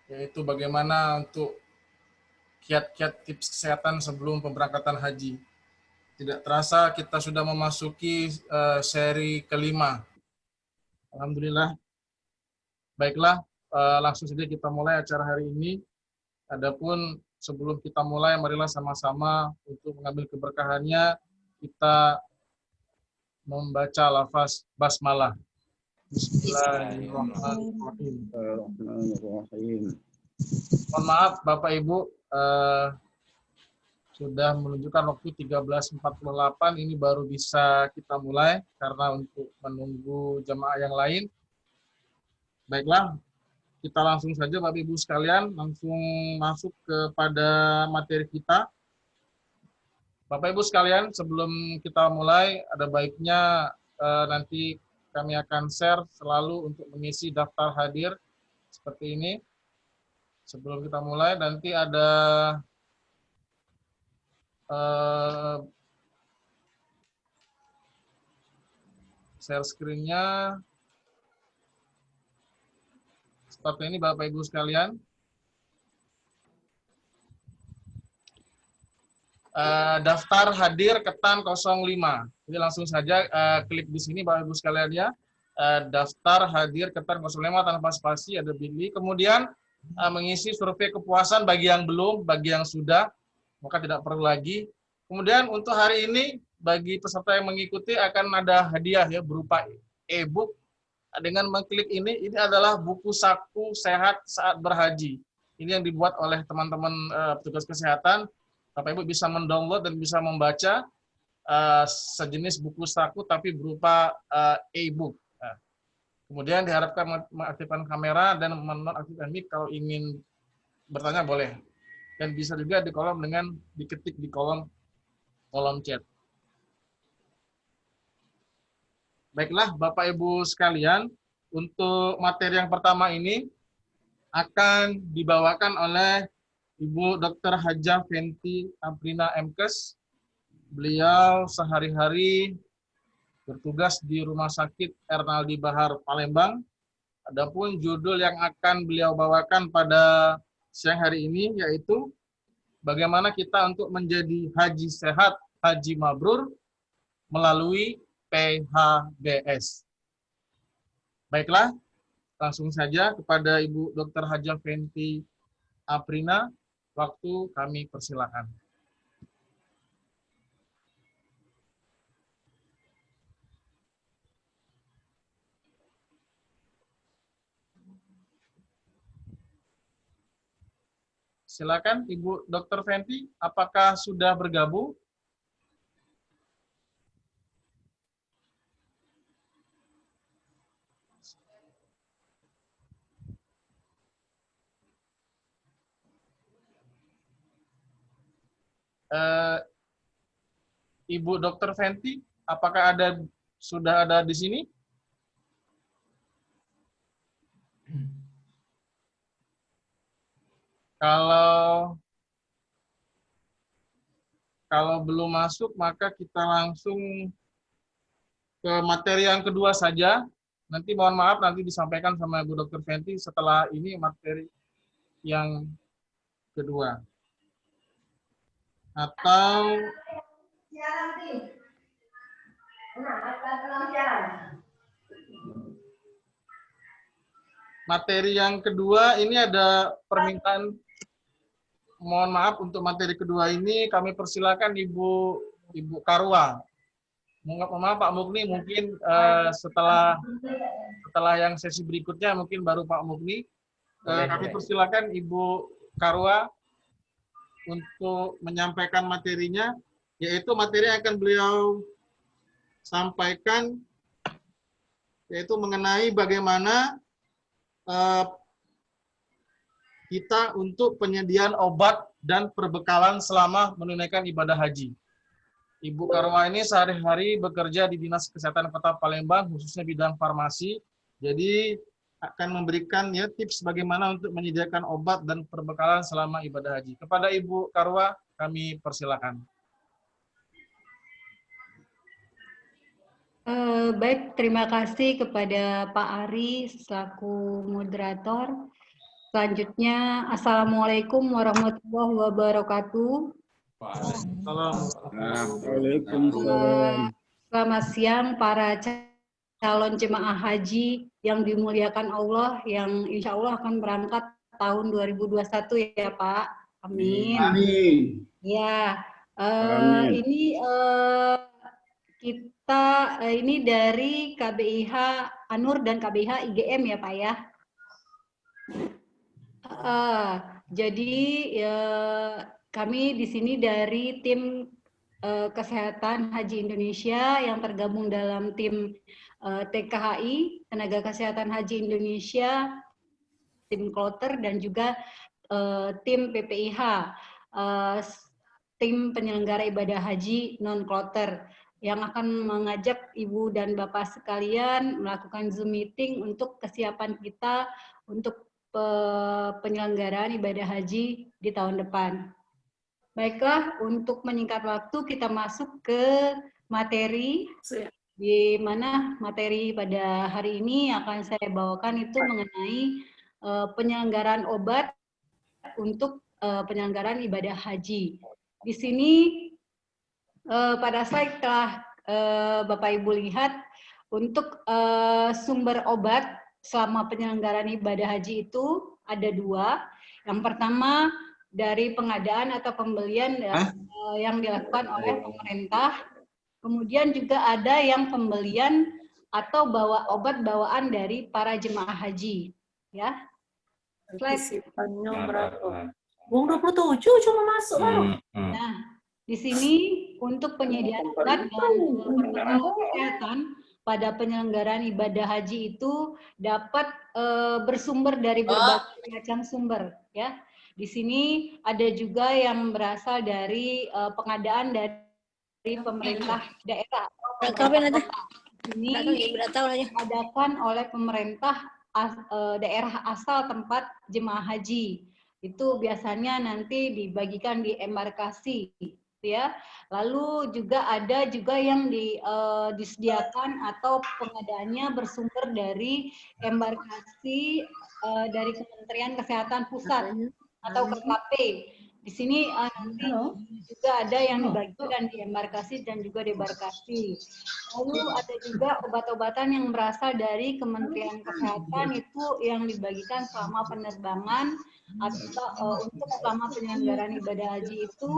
yaitu bagaimana untuk kiat-kiat tips kesehatan sebelum pemberangkatan haji. Tidak terasa kita sudah memasuki seri kelima. Alhamdulillah. Baiklah, langsung saja kita mulai acara hari ini. Adapun sebelum kita mulai, marilah sama-sama untuk mengambil keberkahannya, kita membaca lafaz basmalah. Bismillahirrahmanirrahim. Mohon maaf Bapak Ibu, sudah menunjukkan waktu 13.48, ini baru bisa kita mulai karena untuk menunggu jamaah yang lain. Baiklah, kita langsung saja Bapak Ibu sekalian, langsung masuk kepada materi kita. Bapak Ibu sekalian, sebelum kita mulai, ada baiknya nanti kami akan share selalu untuk mengisi daftar hadir seperti ini. Sebelum kita mulai, nanti ada share screen-nya. Seperti ini Bapak Ibu sekalian. Daftar hadir ketan 05. Jadi langsung saja klik di sini Bapak Ibu sekalian ya. Daftar hadir ketan 05 tanpa spasi, ada pilih. Kemudian mengisi survei kepuasan bagi yang belum, bagi yang sudah, maka tidak perlu lagi. Kemudian untuk hari ini bagi peserta yang mengikuti akan ada hadiah ya berupa e-book. Dengan mengklik ini adalah buku saku sehat saat berhaji. Ini yang dibuat oleh teman-teman petugas kesehatan. Bapak Ibu bisa mendownload dan bisa membaca sejenis buku saku tapi berupa e-book. Kemudian diharapkan mengaktifkan kamera dan menonaktifkan mic kalau ingin bertanya boleh. Dan bisa juga di kolom dengan diketik di kolom chat. Baiklah Bapak Ibu sekalian, untuk materi yang pertama ini akan dibawakan oleh Ibu Dr. Hajah Fenty Aprina MKes. Beliau sehari-hari bertugas di Rumah Sakit Ernaldi Bahar Palembang. Adapun judul yang akan beliau bawakan pada siang hari ini yaitu bagaimana kita untuk menjadi haji sehat, haji mabrur melalui PHBS. Baiklah, langsung saja kepada Ibu Dr. Hajah Fenty Aprina, waktu kami persilakan. Silakan Ibu Dr. Fenty, apakah sudah bergabung? Ibu Dr. Fenty, apakah sudah ada di sini? Kalau belum masuk, maka kita langsung ke materi yang kedua saja. Nanti mohon maaf, nanti disampaikan sama Ibu Dr. Fenty setelah ini materi yang kedua. Atau materi yang kedua ini ada permintaan, mohon maaf untuk materi kedua ini kami persilakan Ibu Karwa. Mohon maaf Pak Mukni, mungkin setelah yang sesi berikutnya mungkin baru Pak Mukni. Kami persilakan Ibu Karwa untuk menyampaikan materinya, yaitu materi yang akan beliau sampaikan yaitu mengenai bagaimana kita untuk penyediaan obat dan perbekalan selama menunaikan ibadah haji. Ibu Karwa ini sehari-hari bekerja di Dinas Kesehatan Kota Palembang, khususnya bidang farmasi. Jadi akan memberikan ya tips bagaimana untuk menyediakan obat dan perbekalan selama ibadah haji. Kepada Ibu Karwa, kami persilakan. Baik, terima kasih kepada Pak Ari selaku moderator. Selanjutnya, Assalamualaikum warahmatullahi wabarakatuh. Waalaikumsalam. Selamat siang para calon jemaah haji yang dimuliakan Allah, yang insya Allah akan berangkat tahun 2021 ya Pak. Amin. Amin. Ya, Amin. ini kita ini dari KBIH Anur dan KBIH IGM ya Pak ya. Jadi kami di sini dari tim Kesehatan Haji Indonesia yang tergabung dalam tim TKHI, Tenaga Kesehatan Haji Indonesia, tim Kloter dan juga tim PPIH, tim penyelenggara ibadah haji non-Kloter, yang akan mengajak Ibu dan Bapak sekalian melakukan Zoom meeting untuk kesiapan kita untuk penyelenggaraan ibadah haji di tahun depan. Baiklah, untuk menyingkat waktu kita masuk ke materi, di mana materi pada hari ini akan saya bawakan itu mengenai penyelenggaraan obat untuk penyelenggaraan ibadah haji. Di sini pada slide telah Bapak Ibu lihat untuk sumber obat selama penyelenggaraan ibadah haji itu ada dua. Yang pertama dari pengadaan atau pembelian yang dilakukan oleh pemerintah. Kemudian juga ada yang pembelian atau obat bawaan dari para jemaah haji. Ya. Slide. Bung 27 cuma masuk baru. Nah, di sini untuk penyediaan obat dan perbekalan kesehatan pada penyelenggaraan ibadah haji itu dapat bersumber dari berbagai macam sumber, ya. Di sini ada juga yang berasal dari pengadaan dari pemerintah daerah. Ini diadakan oleh pemerintah daerah asal tempat jemaah haji. Itu biasanya nanti dibagikan di embarkasi, ya. Lalu juga ada yang disediakan atau pengadaannya bersumber dari embarkasi dari Kementerian Kesehatan Pusat atau KKP. Di sini nanti juga ada yang dibagikan di embarkasi dan juga debarkasi. Lalu ada juga obat-obatan yang berasal dari Kementerian Kesehatan itu yang dibagikan selama penerbangan atau untuk selama penyelenggaraan ibadah haji itu.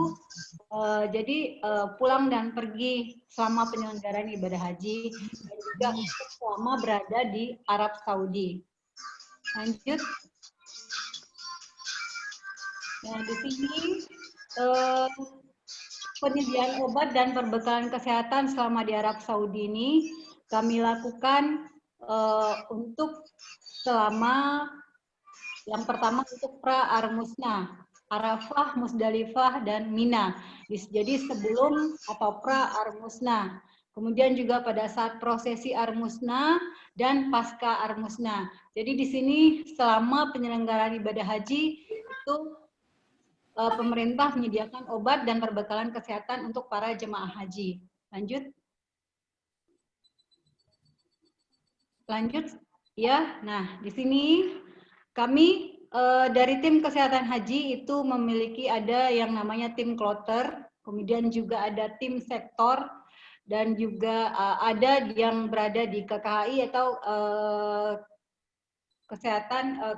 Jadi pulang dan pergi selama penyelenggaraan ibadah haji dan juga untuk selama berada di Arab Saudi. Lanjut. Nah, di sini penyediaan obat dan perbekalan kesehatan selama di Arab Saudi ini kami lakukan untuk selama yang pertama untuk pra-Armusna, Arafah, Musdalifah, dan Mina. Jadi sebelum atau pra-Armusna. Kemudian juga pada saat prosesi Armusna dan pasca Armusna. Jadi di sini selama penyelenggaraan ibadah haji itu pemerintah menyediakan obat dan perbekalan kesehatan untuk para jemaah haji. Lanjut. Lanjut. Ya, nah di sini kami dari tim kesehatan haji itu memiliki ada yang namanya tim kloter, kemudian juga ada tim sektor, dan juga ada yang berada di KKHI atau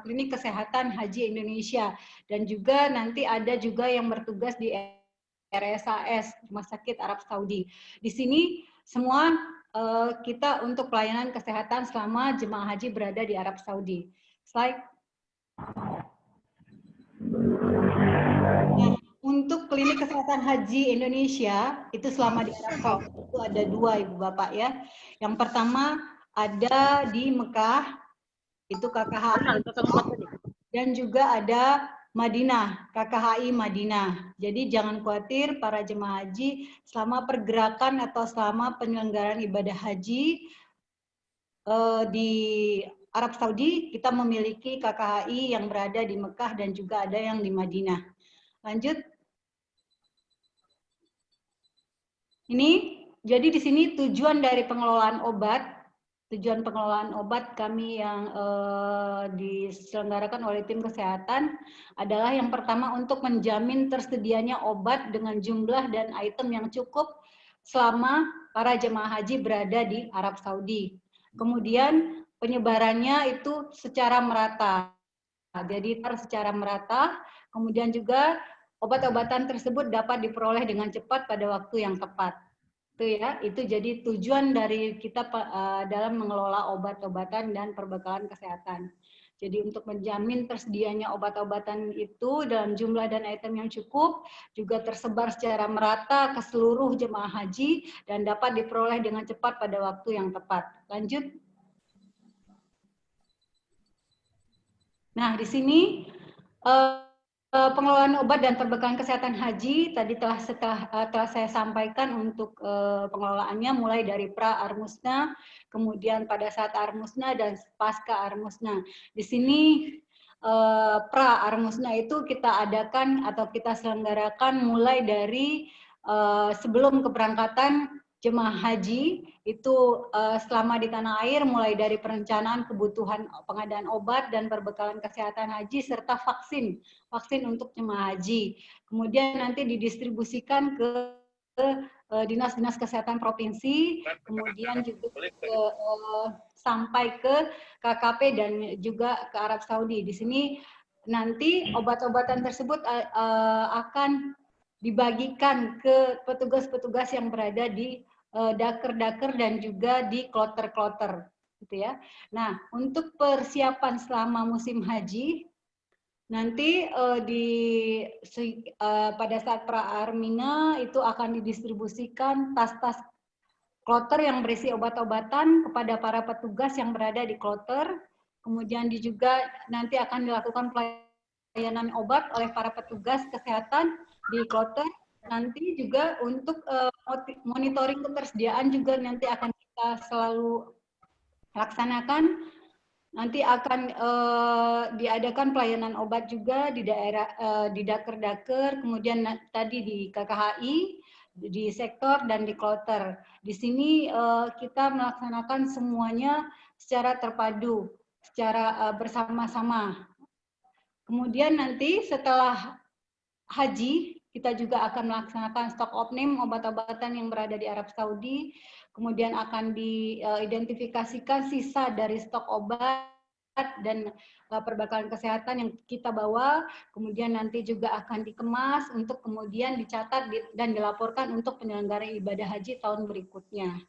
klinik kesehatan haji Indonesia, dan juga nanti ada juga yang bertugas di RSAS Rumah Sakit Arab Saudi. Di sini semua kita untuk pelayanan kesehatan selama jemaah haji berada di Arab Saudi. Slide. Nah, untuk klinik kesehatan haji Indonesia itu selama di Arab Saudi itu ada dua, Ibu Bapak ya. Yang pertama ada di Mekah, itu KKHI, dan juga ada Madinah, KKHI Madinah. Jadi jangan khawatir para jemaah haji selama pergerakan atau selama penyelenggaraan ibadah haji di Arab Saudi, kita memiliki KKHI yang berada di Mekah dan juga ada yang di Madinah. Lanjut. Ini, jadi di sini tujuan dari pengelolaan obat tujuan pengelolaan obat kami yang diselenggarakan oleh tim kesehatan adalah yang pertama untuk menjamin tersedianya obat dengan jumlah dan item yang cukup selama para jemaah haji berada di Arab Saudi. Kemudian penyebarannya itu secara merata. Jadi secara merata, kemudian juga obat-obatan tersebut dapat diperoleh dengan cepat pada waktu yang tepat. Itu ya, itu jadi tujuan dari kita dalam mengelola obat-obatan dan perbekalan kesehatan. Jadi untuk menjamin tersedianya obat-obatan itu dalam jumlah dan item yang cukup, juga tersebar secara merata ke seluruh jemaah haji dan dapat diperoleh dengan cepat pada waktu yang tepat. Lanjut. Nah, di sini pengelolaan obat dan perbekalan kesehatan haji tadi telah saya sampaikan untuk pengelolaannya mulai dari pra Armusna, kemudian pada saat Armusna dan pasca Armusna. Di sini pra Armusna itu kita adakan atau kita selenggarakan mulai dari sebelum keberangkatan jemaah haji itu selama di tanah air, mulai dari perencanaan kebutuhan pengadaan obat dan perbekalan kesehatan haji serta vaksin untuk jemaah haji. Kemudian nanti didistribusikan ke dinas-dinas kesehatan provinsi, kemudian juga sampai ke KKP dan juga ke Arab Saudi. Di sini nanti obat-obatan tersebut akan dibagikan ke petugas-petugas yang berada di daker-daker dan juga di kloter-kloter, gitu ya. Nah, untuk persiapan selama musim haji, nanti pada saat pra-armina itu akan didistribusikan tas-tas kloter yang berisi obat-obatan kepada para petugas yang berada di kloter. Kemudian juga nanti akan dilakukan pelayanan obat oleh para petugas kesehatan di kloter. Nanti juga untuk monitoring ketersediaan juga nanti akan kita selalu laksanakan. Nanti akan diadakan pelayanan obat juga di daerah di daker-daker, kemudian tadi di KKHI, di sektor dan di kloter. Di sini kita melaksanakan semuanya secara terpadu, secara bersama-sama. Kemudian nanti setelah haji, kita juga akan melaksanakan stok opname obat-obatan yang berada di Arab Saudi, kemudian akan diidentifikasikan sisa dari stok obat dan perbekalan kesehatan yang kita bawa, kemudian nanti juga akan dikemas untuk kemudian dicatat dan dilaporkan untuk penyelenggara ibadah haji tahun berikutnya.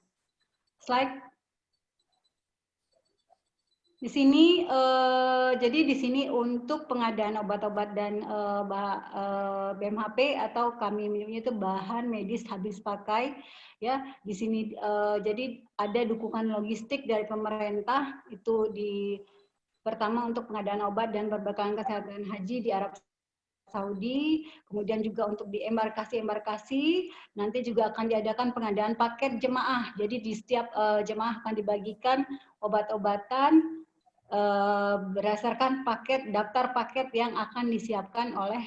Slide. Di sini, jadi di sini untuk pengadaan obat-obat dan BMHP atau kami menyebutnya itu bahan medis habis pakai, ya. Di sini jadi ada dukungan logistik dari pemerintah itu pertama untuk pengadaan obat dan perbekalan kesehatan haji di Arab Saudi, kemudian juga untuk di embarkasi, nanti juga akan diadakan pengadaan paket jemaah. Jadi di setiap jemaah akan dibagikan obat-obatan berdasarkan daftar paket yang akan disiapkan oleh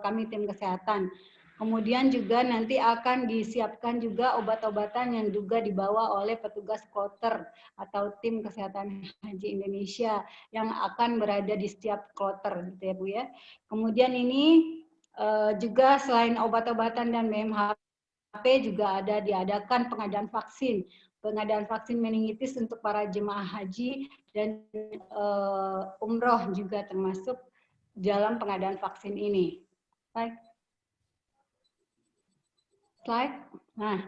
kami tim kesehatan. Kemudian juga nanti akan disiapkan juga obat-obatan yang juga dibawa oleh petugas kloter atau tim kesehatan haji Indonesia yang akan berada di setiap kloter, gitu ya Bu ya. Kemudian ini juga selain obat-obatan dan BMHP juga diadakan pengadaan vaksin meningitis untuk para jemaah haji dan umroh juga termasuk dalam pengadaan vaksin ini. Slide. Nah,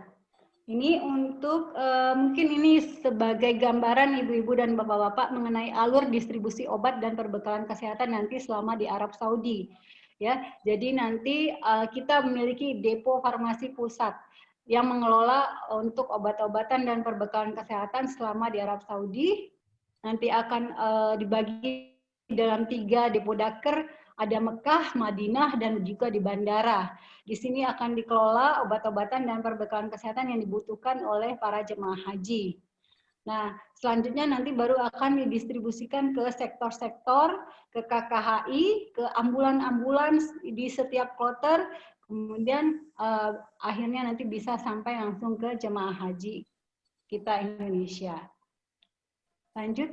ini untuk mungkin ini sebagai gambaran ibu-ibu dan bapak-bapak mengenai alur distribusi obat dan perbekalan kesehatan nanti selama di Arab Saudi. Ya, jadi nanti kita memiliki depo farmasi pusat yang mengelola untuk obat-obatan dan perbekalan kesehatan selama di Arab Saudi. Nanti akan dibagi dalam 3 depo daker, ada Mekah, Madinah, dan juga di bandara. Di sini akan dikelola obat-obatan dan perbekalan kesehatan yang dibutuhkan oleh para jemaah haji. Nah, selanjutnya nanti baru akan didistribusikan ke sektor-sektor, ke KKHI, ke ambulan-ambulans di setiap kloter, kemudian akhirnya nanti bisa sampai langsung ke jemaah haji kita Indonesia. Lanjut.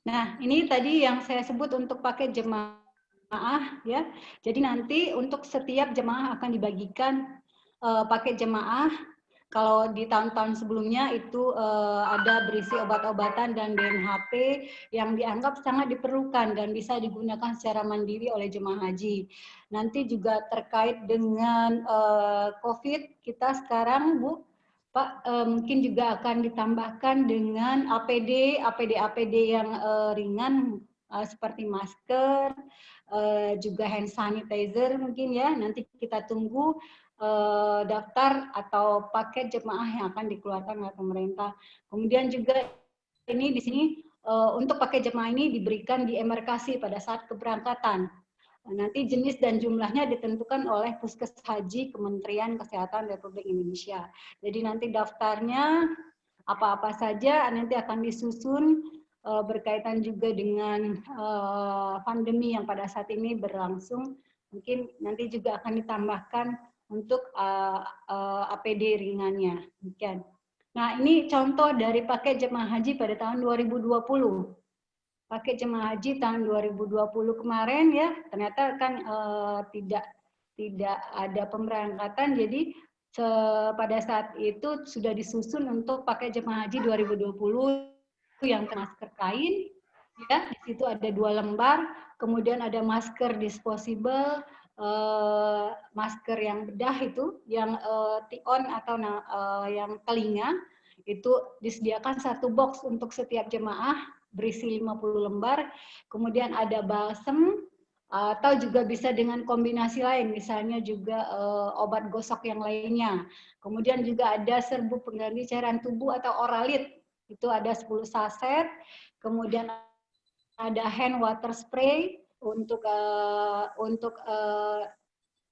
Nah, ini tadi yang saya sebut untuk paket jemaah ya. Jadi nanti untuk setiap jemaah akan dibagikan paket jemaah. Kalau di tahun-tahun sebelumnya itu ada berisi obat-obatan dan DMHP yang dianggap sangat diperlukan dan bisa digunakan secara mandiri oleh jemaah haji. Nanti juga terkait dengan COVID kita sekarang, Bu, Pak, mungkin juga akan ditambahkan dengan APD yang ringan seperti masker, juga hand sanitizer mungkin ya. Nanti kita tunggu daftar atau paket jemaah yang akan dikeluarkan oleh pemerintah. Kemudian juga ini di sini untuk paket jemaah ini diberikan di embarkasi pada saat keberangkatan. Nanti jenis dan jumlahnya ditentukan oleh Puskes Haji Kementerian Kesehatan Republik Indonesia. Jadi nanti daftarnya apa-apa saja nanti akan disusun berkaitan juga dengan pandemi yang pada saat ini berlangsung. Mungkin nanti juga akan ditambahkan untuk APD ringannya. Demikian. Nah, ini contoh dari paket jemaah haji pada tahun 2020. Paket jemaah haji tahun 2020 kemarin ya, ternyata kan tidak ada pemberangkatan, jadi pada saat itu sudah disusun untuk paket jemaah haji 2020 yang masker kain, ya, di situ ada 2 lembar, kemudian ada masker disposable, masker yang bedah itu, yang tion atau yang telinga, itu disediakan 1 box untuk setiap jemaah, berisi 50 lembar, kemudian ada balsem, atau juga bisa dengan kombinasi lain, misalnya juga obat gosok yang lainnya. Kemudian juga ada serbuk pengganti cairan tubuh atau oralit, itu ada 10 saset, kemudian ada hand water spray untuk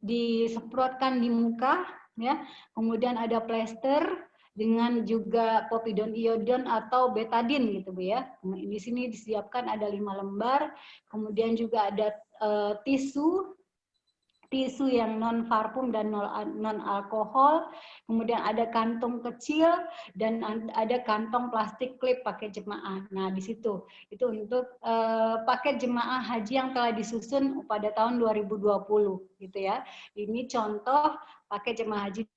disemprotkan di muka, ya. Kemudian ada plester dengan juga povidone iodine atau betadine gitu Bu ya. Di sini disiapkan ada 5 lembar, kemudian juga ada tisu yang non parfum dan non alkohol, kemudian ada kantong kecil dan ada kantong plastik klip paket jemaah. Nah, di situ itu untuk paket jemaah haji yang telah disusun pada tahun 2020 gitu ya. Ini contoh paket jemaah haji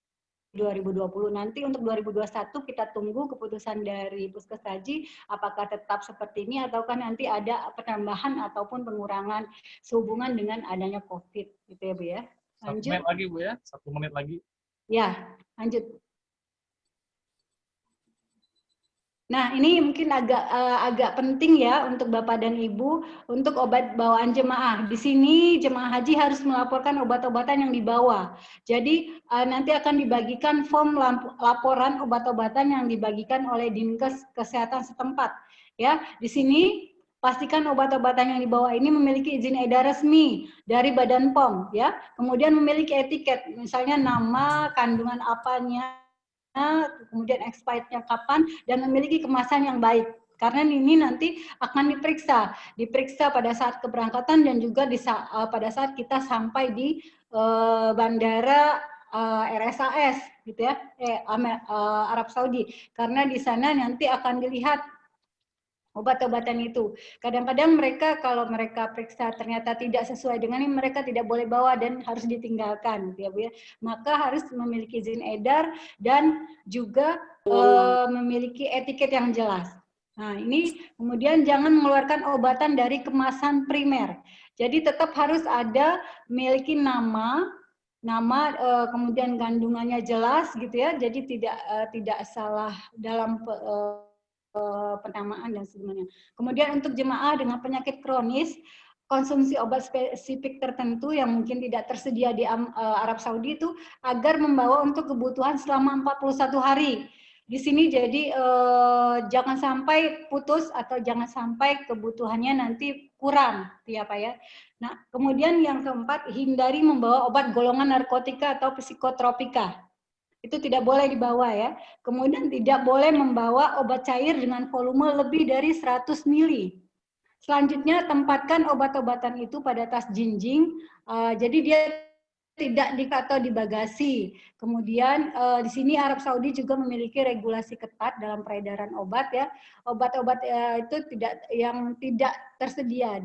2020. Nanti untuk 2021 kita tunggu keputusan dari Puskes Haji apakah tetap seperti ini ataukah nanti ada penambahan ataupun pengurangan sehubungan dengan adanya COVID gitu ya Bu ya. Lanjut. 1 menit lagi Bu ya, 1 menit lagi. Ya, lanjut. Nah, ini mungkin agak penting ya untuk Bapak dan Ibu untuk obat bawaan jemaah. Di sini jemaah haji harus melaporkan obat-obatan yang dibawa. Jadi nanti akan dibagikan form laporan obat-obatan yang dibagikan oleh Dinkes Kesehatan setempat. Ya, di sini pastikan obat-obatan yang dibawa ini memiliki izin edar resmi dari Badan POM, ya. Kemudian memiliki etiket, misalnya nama, kandungan apanya, kemudian expirednya kapan, dan memiliki kemasan yang baik. Karena ini nanti akan diperiksa pada saat keberangkatan dan juga pada saat kita sampai di bandara RSAS, gitu ya, Arab Saudi. Karena di sana nanti akan dilihat obat-obatan itu. Kadang-kadang mereka kalau mereka periksa ternyata tidak sesuai dengan ini, mereka tidak boleh bawa dan harus ditinggalkan, gitu ya Bu ya. Maka harus memiliki izin edar dan juga memiliki etiket yang jelas. Nah, ini kemudian jangan mengeluarkan obatan dari kemasan primer. Jadi tetap harus ada memiliki nama kemudian kandungannya jelas gitu ya. Jadi tidak salah dalam penamaan dan sebagainya. Kemudian untuk jemaah dengan penyakit kronis, konsumsi obat spesifik tertentu yang mungkin tidak tersedia di Arab Saudi itu agar membawa untuk kebutuhan selama 41 hari. Di sini jadi jangan sampai putus atau jangan sampai kebutuhannya nanti kurang, ya Pak ya. Nah, kemudian yang keempat, hindari membawa obat golongan narkotika atau psikotropika. Itu tidak boleh dibawa ya. Kemudian tidak boleh membawa obat cair dengan volume lebih dari 100 ml. Selanjutnya tempatkan obat-obatan itu pada tas jinjing. Jadi dia tidak atau di bagasi. Kemudian di sini Arab Saudi juga memiliki regulasi ketat dalam peredaran obat ya. Obat-obat itu yang tidak tersedia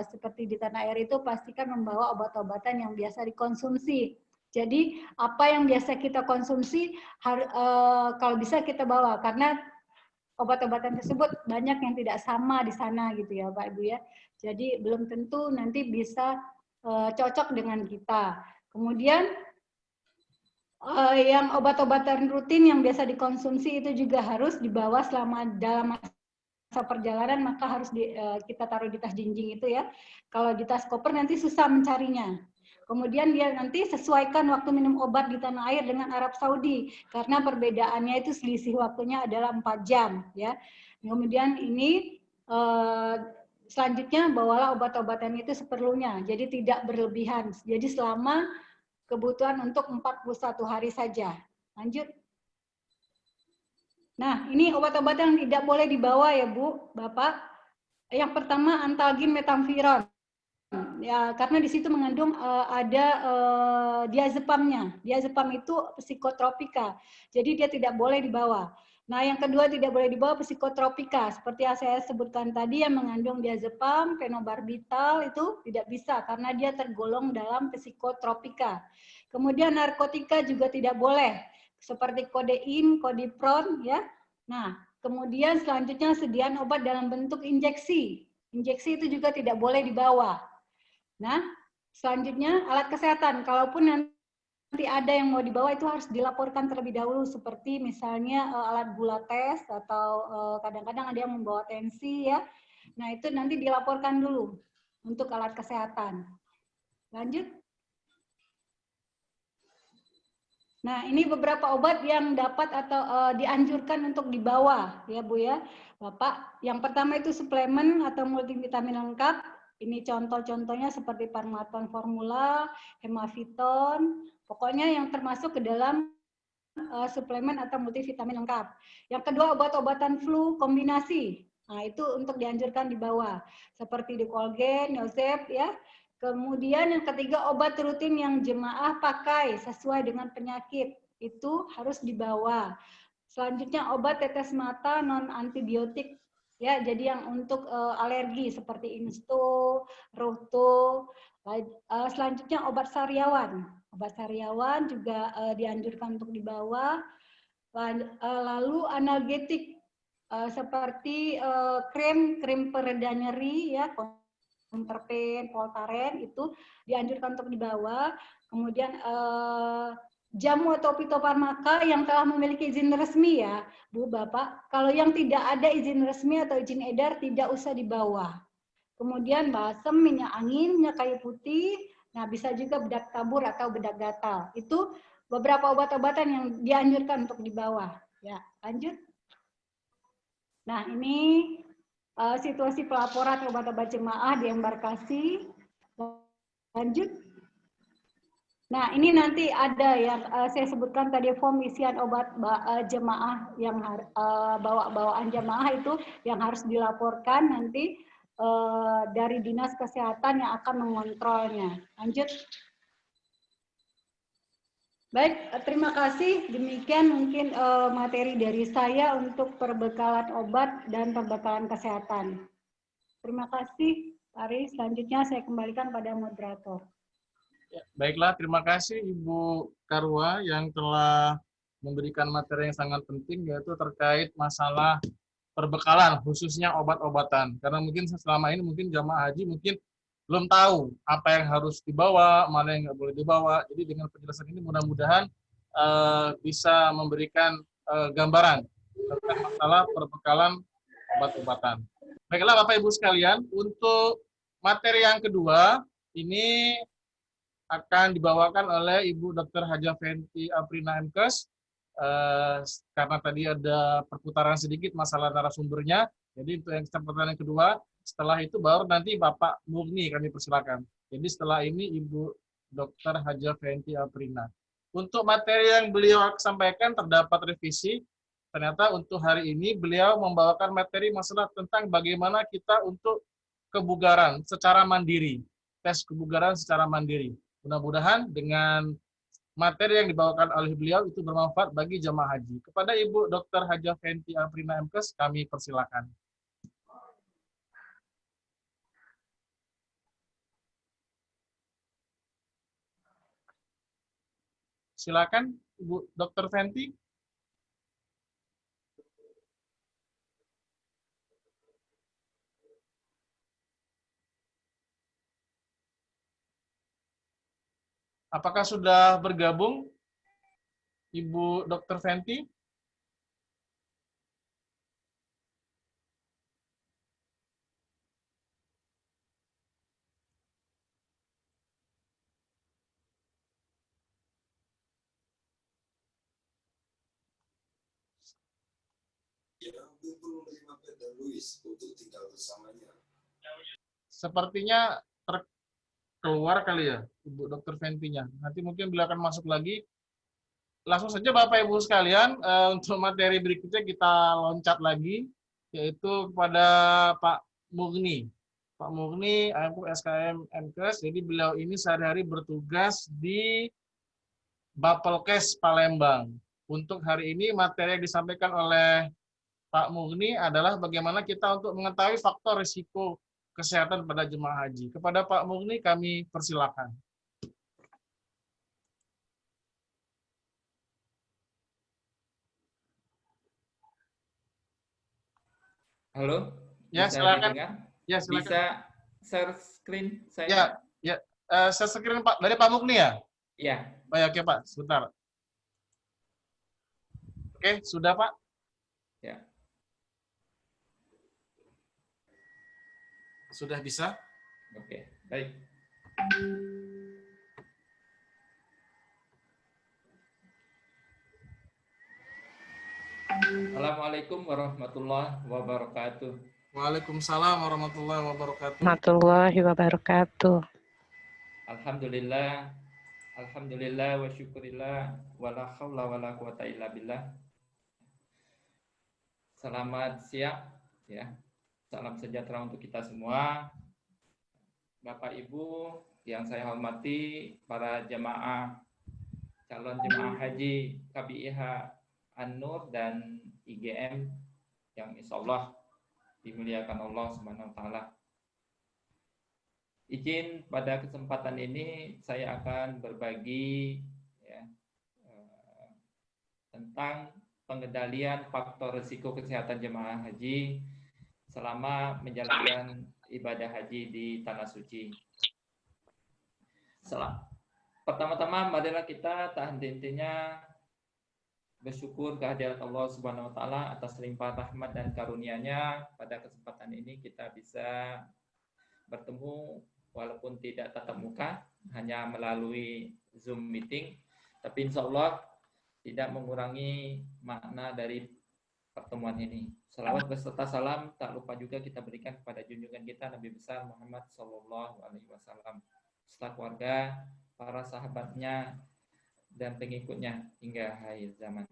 seperti di tanah air itu pastikan membawa obat-obatan yang biasa dikonsumsi. Jadi apa yang biasa kita konsumsi kalau bisa kita bawa karena obat-obatan tersebut banyak yang tidak sama di sana gitu ya Pak Ibu ya. Jadi belum tentu nanti bisa cocok dengan kita. Kemudian yang obat-obatan rutin yang biasa dikonsumsi itu juga harus dibawa dalam masa perjalanan, maka harus kita taruh di tas jinjing itu ya. Kalau di tas koper nanti susah mencarinya. Kemudian dia nanti sesuaikan waktu minum obat di tanah air dengan Arab Saudi karena perbedaannya itu selisih waktunya adalah 4 jam ya. Kemudian ini selanjutnya bawalah obat-obatan itu seperlunya, jadi tidak berlebihan. Jadi selama kebutuhan untuk 41 hari saja. Lanjut. Nah, ini obat-obatan yang tidak boleh dibawa ya Bu, Bapak. Yang pertama antalgin metamviron. Ya, karena di situ mengandung ada diazepamnya. Diazepam itu psikotropika. Jadi dia tidak boleh dibawa. Nah, yang kedua tidak boleh dibawa psikotropika. Seperti yang saya sebutkan tadi yang mengandung diazepam, fenobarbital itu tidak bisa karena dia tergolong dalam psikotropika. Kemudian narkotika juga tidak boleh. Seperti kodein, kodipron ya. Nah, kemudian selanjutnya sediaan obat dalam bentuk injeksi. Injeksi itu juga tidak boleh dibawa. Nah, selanjutnya alat kesehatan. Kalaupun nanti ada yang mau dibawa itu harus dilaporkan terlebih dahulu seperti misalnya alat gula tes atau kadang-kadang ada yang membawa tensi ya. Nah, itu nanti dilaporkan dulu untuk alat kesehatan. Lanjut. Nah, ini beberapa obat yang dapat atau dianjurkan untuk dibawa ya Bu ya. Bapak, yang pertama itu suplemen atau multivitamin lengkap. Ini contoh-contohnya seperti Parmaton Formula, Hemaviton, pokoknya yang termasuk ke dalam suplemen atau multivitamin lengkap. Yang kedua obat-obatan flu kombinasi. Nah, itu untuk dianjurkan dibawa seperti Decolgen, Neosep ya. Kemudian yang ketiga obat rutin yang jemaah pakai sesuai dengan penyakit itu harus dibawa. Selanjutnya obat tetes mata non antibiotik ya, jadi yang untuk alergi seperti Insto, Rohto. Selanjutnya obat sariawan. Obat sariawan juga dianjurkan untuk dibawa. Lalu analgetik seperti krim pereda nyeri ya, Interpen, Voltaren itu dianjurkan untuk dibawa. Kemudian jamu atau fitofarmaka yang telah memiliki izin resmi ya, Bu, Bapak. Kalau yang tidak ada izin resmi atau izin edar tidak usah dibawa. Kemudian balsem, minyak angin, minyak kayu putih, nah bisa juga bedak tabur atau bedak gatal. Itu beberapa obat-obatan yang dianjurkan untuk dibawa. Ya, lanjut. Nah, ini situasi pelaporan obat-obat jemaah di embarkasi. Lanjut. Nah, ini nanti ada yang saya sebutkan tadi form isian obat jemaah yang bawaan jemaah itu yang harus dilaporkan nanti dari Dinas Kesehatan yang akan mengontrolnya. Lanjut. Baik, terima kasih. Demikian mungkin materi dari saya untuk perbekalan obat dan perbekalan kesehatan. Terima kasih, Pak Ari. Selanjutnya saya kembalikan pada moderator. Ya, baiklah, terima kasih Ibu Karwa yang telah memberikan materi yang sangat penting yaitu terkait masalah perbekalan khususnya obat-obatan. Karena mungkin selama ini mungkin jamaah haji mungkin belum tahu apa yang harus dibawa, mana yang nggak boleh dibawa. Jadi dengan penjelasan ini mudah-mudahan bisa memberikan gambaran tentang masalah perbekalan obat-obatan. Baiklah Bapak Ibu sekalian, untuk materi yang kedua ini akan dibawakan oleh Ibu Dr. Haja Fenty Aprina MKes. Karena tadi ada perputaran sedikit masalah narasumbernya, jadi untuk yang kesempatan yang kedua, setelah itu baru nanti Bapak Murni kami persilakan. Jadi setelah ini Ibu Dr. Haja Fenty Aprina. Untuk materi yang beliau sampaikan terdapat revisi. Ternyata untuk hari ini beliau membawakan materi masalah tentang bagaimana kita untuk kebugaran secara mandiri, tes kebugaran secara mandiri. Mudah-mudahan dengan materi yang dibawakan oleh beliau itu bermanfaat bagi jemaah haji. Kepada Ibu Dr. Hajah Fenty Aprina MKes, kami persilakan. Silakan Ibu Dr. Fenty. Apakah sudah bergabung Ibu Dr. Fenty? Sepertinya keluar kali ya, Ibu Dr. Fenty-nya. Nanti mungkin beliau akan masuk lagi. Langsung saja Bapak Ibu sekalian, untuk materi berikutnya kita loncat lagi, yaitu kepada Pak Mugni. Pak Mugni, AMK SKM MKes, jadi beliau ini sehari-hari bertugas di Bapelkes Palembang. Untuk hari ini materi yang disampaikan oleh Pak Mugni adalah bagaimana kita untuk mengetahui faktor risiko kesehatan pada jemaah haji. Kepada Pak Mugni kami persilakan. Halo, Ya, bisa silakan. didengar? Ya, silakan. Bisa share screen saya? Ya, ya. Saya screen Pak dari Pak Mugni ya? Ya. Oh, ya, oke Pak, sebentar. Oke, sudah Pak? Ya. Sudah bisa? Oke, baik. Assalamualaikum warahmatullahi wabarakatuh. Waalaikumsalam warahmatullahi wabarakatuh. Warahmatullahi wabarakatuh. Alhamdulillah, alhamdulillah wa syukurillah wa la haula wa la quwata illa billah. Selamat siang ya. Salam sejahtera untuk kita semua. Bapak Ibu yang saya hormati, para jemaah calon jemaah haji KBIH An-Nur dan IGM yang insya Allah dimuliakan Allah Subhanahu wa Ta'ala. Izin pada kesempatan ini saya akan berbagi ya, tentang pengendalian faktor risiko kesehatan jemaah haji selama menjalankan ibadah haji di Tanah Suci. Pertama-tama marilah kita tak henti-hentinya bersyukur kehadirat Allah Subhanahu wa Ta'ala atas limpah rahmat dan karunia-Nya. Pada kesempatan ini kita bisa bertemu walaupun tidak tatap muka, hanya melalui Zoom meeting, tapi insya Allah tidak mengurangi makna dari pertemuan ini. Salawat beserta salam tak lupa juga kita berikan kepada junjungan kita Nabi besar Muhammad SAW, serta keluarga, para sahabatnya, dan pengikutnya hingga akhir zaman.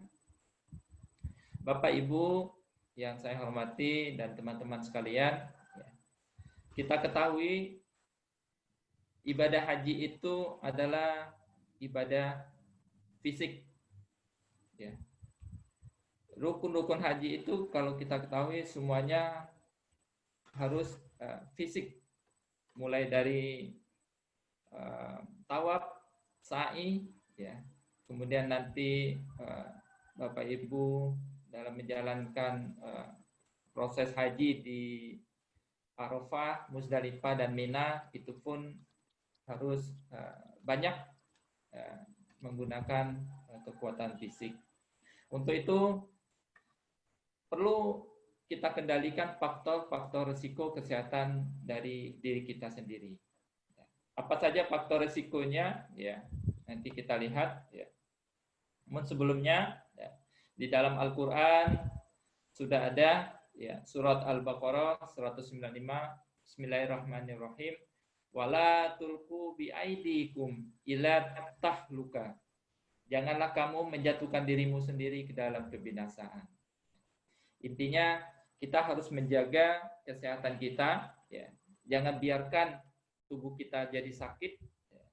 Bapak Ibu yang saya hormati dan teman-teman sekalian, kita ketahui ibadah haji itu adalah ibadah fisik. Ya. Rukun-rukun haji itu kalau kita ketahui semuanya harus fisik, mulai dari tawaf, sa'i, ya. Kemudian nanti Bapak Ibu dalam menjalankan proses haji di Arafah, Muzdalifah, dan Mina itu pun harus banyak menggunakan kekuatan fisik. Untuk itu perlu kita kendalikan faktor-faktor risiko kesehatan dari diri kita sendiri. Apa saja faktor risikonya? Ya, nanti kita lihat. Ya. Namun sebelumnya, ya, di dalam Al-Quran sudah ada ya, surat Al-Baqarah 195, Bismillahirrahmanirrahim. Wala tulqu biaidikum ila tahluka. Janganlah kamu menjatuhkan dirimu sendiri ke dalam kebinasaan. Intinya kita harus menjaga kesehatan kita, ya. Jangan biarkan tubuh kita jadi sakit, ya.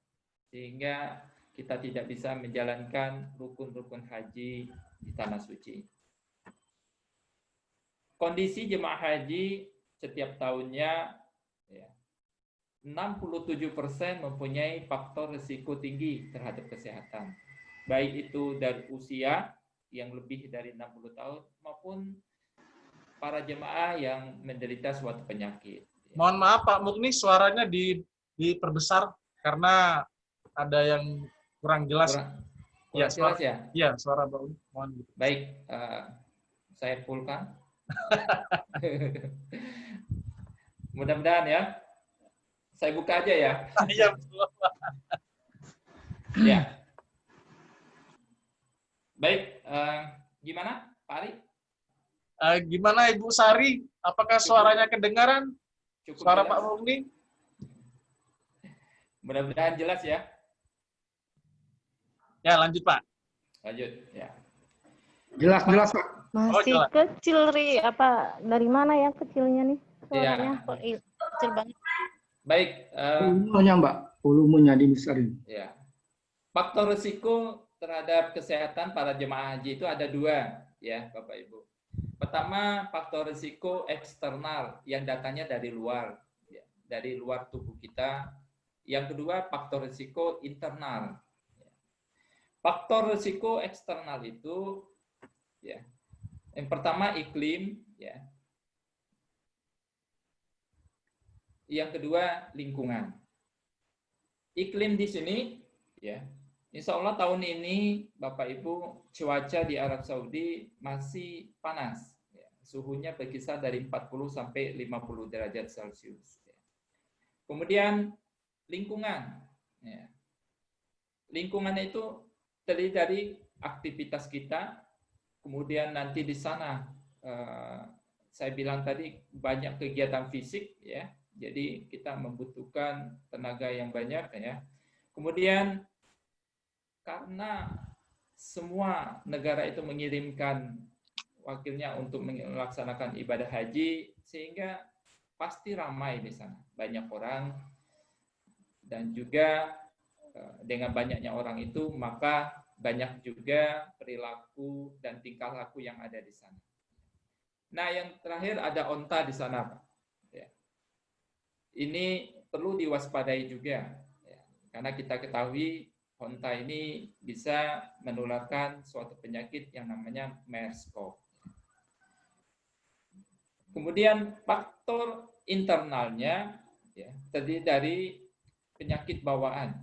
sehingga kita tidak bisa menjalankan rukun-rukun haji di tanah suci. Kondisi jemaah haji setiap tahunnya ya, 67% mempunyai faktor risiko tinggi terhadap kesehatan. Baik itu dari usia yang lebih dari 60 tahun maupun para jemaah yang menderita suatu penyakit. Mohon maaf Pak Mukni, suaranya diperbesar karena ada yang kurang jelas. Kurang jelas ya? Iya, suara Pak Mukni. Mohon. Baik, saya fullkan. Mudah-mudahan ya. Saya buka aja ya. Iya, betul. Ya. Baik, gimana Pak Ari? Gimana Ibu Sari? Apakah suaranya kedengaran? Cukup Suara jelas? Pak Mukni? Mudah-mudahan jelas ya. Ya, lanjut Pak. Lanjut ya. Jelas Pak. Masih jelas. kecil, Ri. Apa dari mana yang kecilnya nih? Suaranya Iya. kok kecil banget. Baik, Volumenya Mbak, volumenya dibesarin. ya. Faktor risiko terhadap kesehatan para jemaah haji itu ada dua, ya Bapak Ibu. Pertama, faktor risiko eksternal yang datangnya dari luar, ya, dari luar tubuh kita. Yang kedua, faktor risiko internal. Faktor risiko eksternal itu, ya, yang pertama iklim, ya. Yang kedua lingkungan. Iklim di sini, ya, insya Allah tahun ini Bapak Ibu cuaca di Arab Saudi masih panas, ya. Suhunya berkisar dari 40 sampai 50 derajat Celcius. Ya. Kemudian lingkungan, ya. Lingkungan itu terdiri dari aktivitas kita, kemudian nanti di sana saya bilang tadi banyak kegiatan fisik, ya. Jadi kita membutuhkan tenaga yang banyak, ya. Kemudian karena semua negara itu mengirimkan wakilnya untuk melaksanakan ibadah haji, sehingga pasti ramai di sana, banyak orang, dan juga dengan banyaknya orang itu maka banyak juga perilaku dan tingkah laku yang ada di sana. Nah, yang terakhir ada onta di sana, Pak. Ini perlu diwaspadai juga, ya, karena kita ketahui onta ini bisa menularkan suatu penyakit yang namanya MERS-CoV. Kemudian faktor internalnya, ya, terdiri dari penyakit bawaan.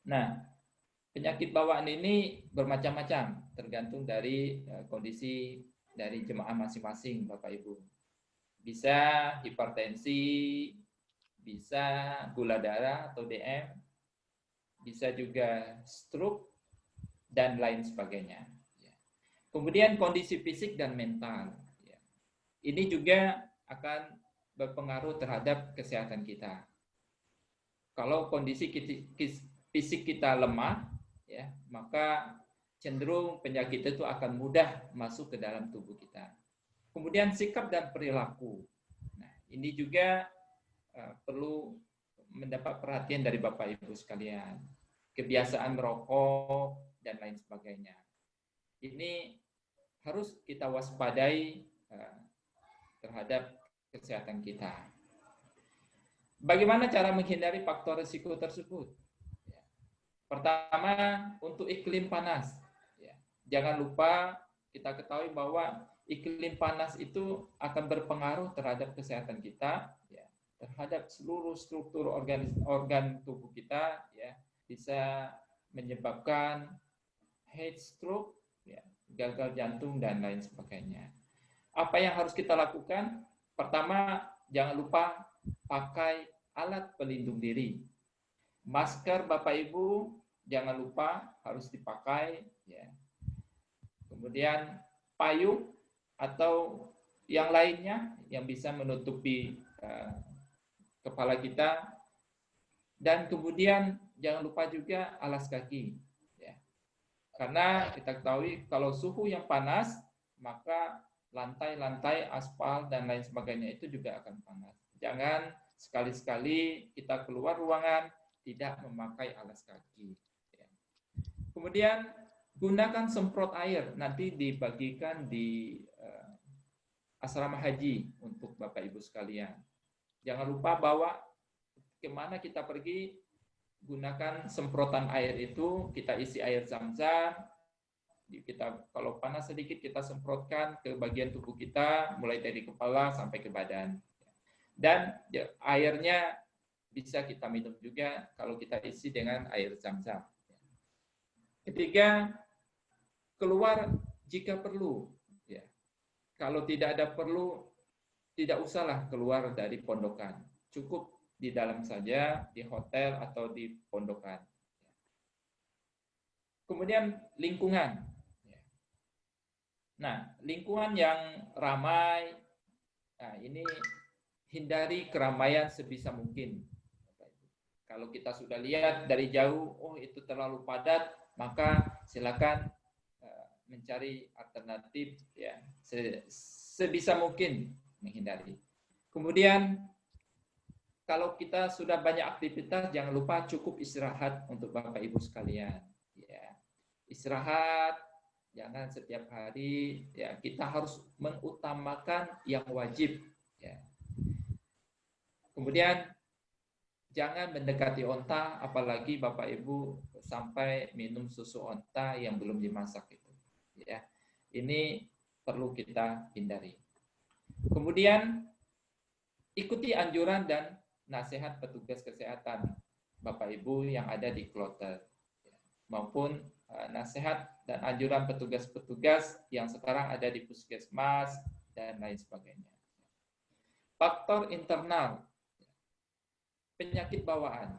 Nah, penyakit bawaan ini bermacam-macam, tergantung dari kondisi dari jemaah masing-masing, Bapak Ibu. Bisa hipertensi, bisa gula darah atau DM, bisa juga stroke, dan lain sebagainya. Kemudian kondisi fisik dan mental. Ini juga akan berpengaruh terhadap kesehatan kita. Kalau kondisi fisik kita lemah, ya, maka cenderung penyakit itu akan mudah masuk ke dalam tubuh kita. Kemudian sikap dan perilaku. Nah, ini juga perlu mendapat perhatian dari Bapak Ibu sekalian. Kebiasaan merokok dan lain sebagainya. Ini harus kita waspadai terhadap kesehatan kita. Bagaimana cara menghindari faktor risiko tersebut? Pertama, untuk iklim panas. Jangan lupa kita ketahui bahwa iklim panas itu akan berpengaruh terhadap kesehatan kita, ya, terhadap seluruh struktur organ tubuh kita, ya, bisa menyebabkan heat stroke, ya, gagal jantung dan lain sebagainya. Apa yang harus kita lakukan? Pertama, jangan lupa pakai alat pelindung diri. Masker Bapak Ibu jangan lupa harus dipakai, ya. Kemudian payung atau yang lainnya yang bisa menutupi kepala kita, dan kemudian jangan lupa juga alas kaki, ya. Karena kita ketahui kalau suhu yang panas maka lantai-lantai aspal dan lain sebagainya itu juga akan panas. Jangan sekali-sekali kita keluar ruangan tidak memakai alas kaki. Ya. Kemudian gunakan semprot air, nanti dibagikan di asrama haji untuk Bapak Ibu sekalian. Jangan lupa bawa kemana kita pergi, gunakan semprotan air itu, kita isi air zam-zam, kita kalau panas sedikit kita semprotkan ke bagian tubuh kita, mulai dari kepala sampai ke badan. Dan airnya bisa kita minum juga kalau kita isi dengan air zam-zam. Ketiga, keluar jika perlu. Ya. Kalau tidak ada perlu, tidak usahlah keluar dari pondokan. Cukup di dalam saja, di hotel atau di pondokan. Kemudian lingkungan. Nah, lingkungan yang ramai, nah ini hindari keramaian sebisa mungkin. Kalau kita sudah lihat dari jauh, oh itu terlalu padat, maka silakan mencari alternatif, ya, sebisa mungkin menghindari. Kemudian kalau kita sudah banyak aktivitas, jangan lupa cukup istirahat untuk Bapak Ibu sekalian. Ya. Istirahat, jangan setiap hari. Ya, kita harus mengutamakan yang wajib. Ya. Kemudian jangan mendekati onta, apalagi Bapak Ibu sampai minum susu onta yang belum dimasak itu. Ya, ini perlu kita hindari. Kemudian ikuti anjuran dan nasihat petugas kesehatan Bapak Ibu yang ada di kloter, maupun nasihat dan anjuran petugas-petugas yang sekarang ada di puskesmas dan lain sebagainya. Faktor internal, penyakit bawaan.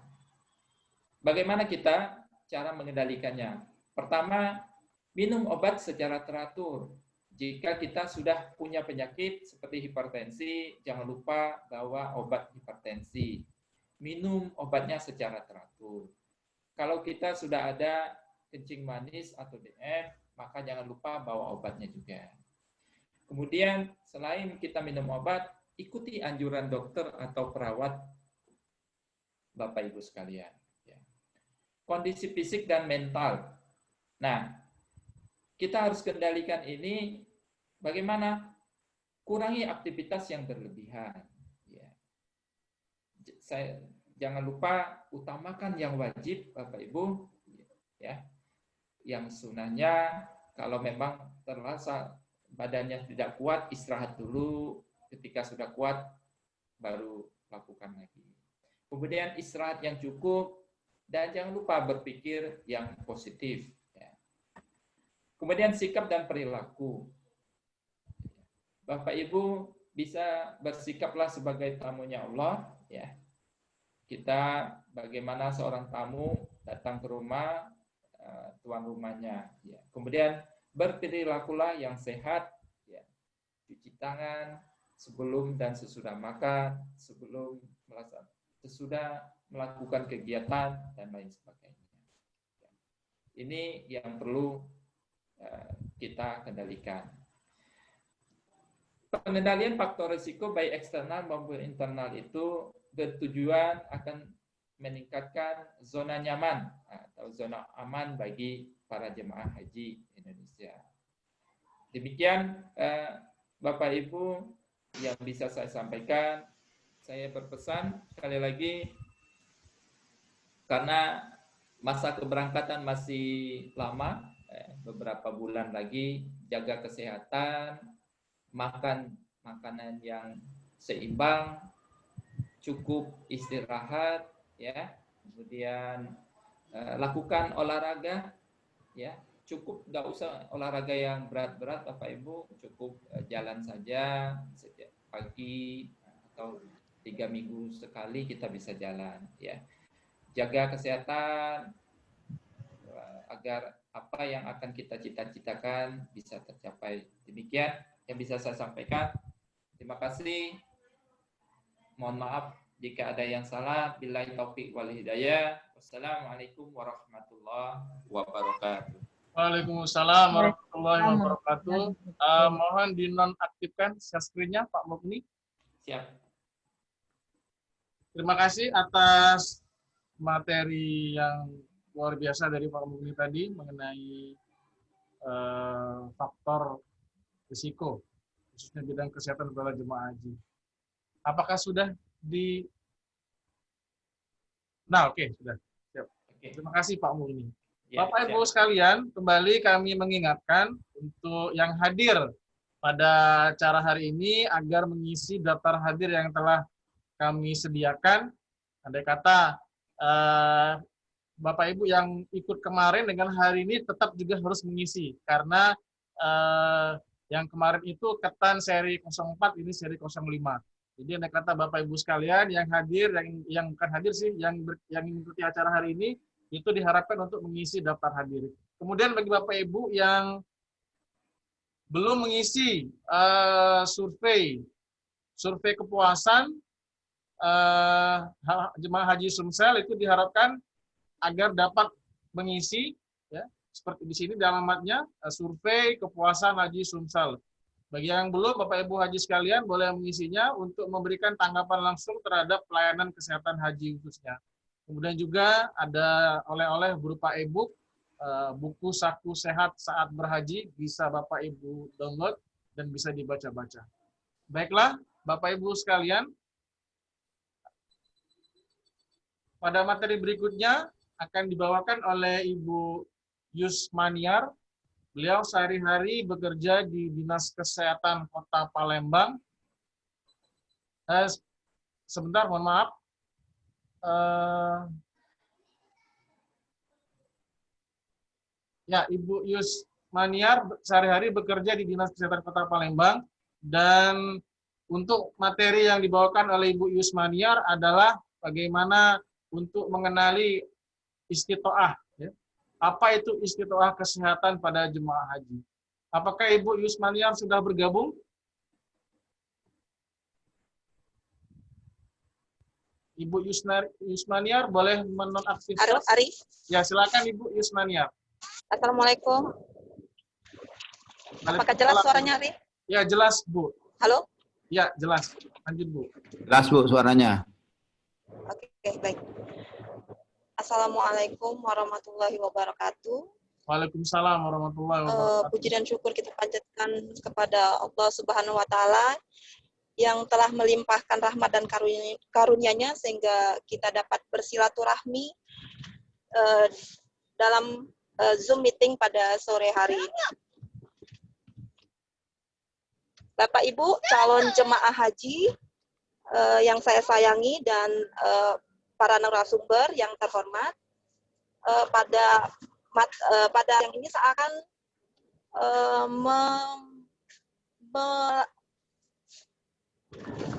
Bagaimana kita cara mengendalikannya? Pertama, minum obat secara teratur. Jika kita sudah punya penyakit seperti hipertensi, jangan lupa bawa obat hipertensi. Minum obatnya secara teratur. Kalau kita sudah ada kencing manis atau DF, maka jangan lupa bawa obatnya juga. Kemudian, selain kita minum obat, ikuti anjuran dokter atau perawat Bapak Ibu sekalian. Kondisi fisik dan mental. Nah, kita harus kendalikan ini bagaimana? Kurangi aktivitas yang berlebihan. Ya. Jangan lupa utamakan yang wajib, Bapak Ibu. Ya. Yang sunahnya, kalau memang terasa badannya tidak kuat, istirahat dulu. Ketika sudah kuat, baru lakukan lagi. Kemudian istirahat yang cukup, dan jangan lupa berpikir yang positif. Kemudian sikap dan perilaku. Bapak Ibu bisa bersikaplah sebagai tamunya Allah, ya. Kita bagaimana seorang tamu datang ke rumah tuan rumahnya, ya. Kemudian berperilakulah yang sehat, ya. Cuci tangan sebelum dan sesudah makan, sesudah melakukan kegiatan dan lain sebagainya. Ini yang perlu kita kendalikan. Pengendalian faktor risiko baik eksternal maupun internal itu bertujuan akan meningkatkan zona nyaman atau zona aman bagi para jemaah haji Indonesia. Demikian Bapak Ibu yang bisa saya sampaikan. Saya berpesan sekali lagi, karena masa keberangkatan masih lama, beberapa bulan lagi, jaga kesehatan, makan makanan yang seimbang, cukup istirahat, ya. Kemudian lakukan olahraga, ya. Cukup nggak usah olahraga yang berat-berat, Bapak Ibu, cukup jalan saja setiap pagi atau 3 minggu sekali kita bisa jalan, ya. Jaga kesehatan agar apa yang akan kita cita-citakan bisa tercapai. Demikian yang bisa saya sampaikan. Terima kasih. Mohon maaf jika ada yang salah. Billahi taufiq wal hidayah. Wassalamualaikum warahmatullahi wabarakatuh. Waalaikumsalam warahmatullahi wabarakatuh. Mohon dinonaktifkan share screen-nya Pak Mukni. Siap. Terima kasih atas materi yang luar biasa dari Pak Mugni tadi mengenai faktor risiko, khususnya bidang kesehatan pada jemaah haji. Apakah sudah di... Nah, oke, sudah. Siap. Terima kasih Pak Mugni. Ya, Bapak Ibu siap. sekalian, kembali kami mengingatkan untuk yang hadir pada acara hari ini agar mengisi daftar hadir yang telah kami sediakan. Andai kata Bapak Ibu yang ikut kemarin dengan hari ini tetap juga harus mengisi, karena yang kemarin itu ketan seri 04, ini seri 05. Jadi andai kata Bapak Ibu sekalian yang hadir, yang bukan hadir sih, yang mengikuti acara hari ini, itu diharapkan untuk mengisi daftar hadir. Kemudian bagi Bapak Ibu yang belum mengisi survei kepuasan jemaah haji Sumsel, itu diharapkan agar dapat mengisi, ya, seperti di sini di alamatnya, survei kepuasan haji Sumsel. Bagi yang belum, Bapak Ibu haji sekalian boleh mengisinya untuk memberikan tanggapan langsung terhadap pelayanan kesehatan haji khususnya. Kemudian juga ada oleh-oleh berupa e-book, buku saku sehat saat berhaji, bisa Bapak Ibu download dan bisa dibaca-baca. Baiklah, Bapak Ibu sekalian, pada materi berikutnya akan dibawakan oleh Ibu Yusmaniar. Beliau sehari-hari bekerja di Dinas Kesehatan Kota Palembang. Sebentar, mohon maaf. Ya, Ibu Yusmaniar sehari-hari bekerja di Dinas Kesehatan Kota Palembang, dan untuk materi yang dibawakan oleh Ibu Yusmaniar adalah bagaimana untuk mengenali istitoah. Ya. Apa itu istitoah kesehatan pada jemaah haji? Apakah Ibu Yusmaniar sudah bergabung? Ibu Yusmaniar boleh menonaktifkan? Arif. Ya, silakan Ibu Yusmaniar. Assalamualaikum. Apakah jelas suaranya, Arif? Ya, jelas, Bu. Halo? Ya, jelas. Lanjut, Bu. Jelas, Bu, suaranya. Oke, baik. Assalamualaikum warahmatullahi wabarakatuh. Waalaikumsalam warahmatullahi wabarakatuh. Puji dan syukur kita panjatkan kepada Allah Subhanahu wa Ta'ala yang telah melimpahkan rahmat dan karunia-Nya sehingga kita dapat bersilaturahmi dalam Zoom meeting pada sore hari ini. Bapak Ibu calon jemaah haji yang saya sayangi dan para narasumber yang terhormat, pada yang ini saya akan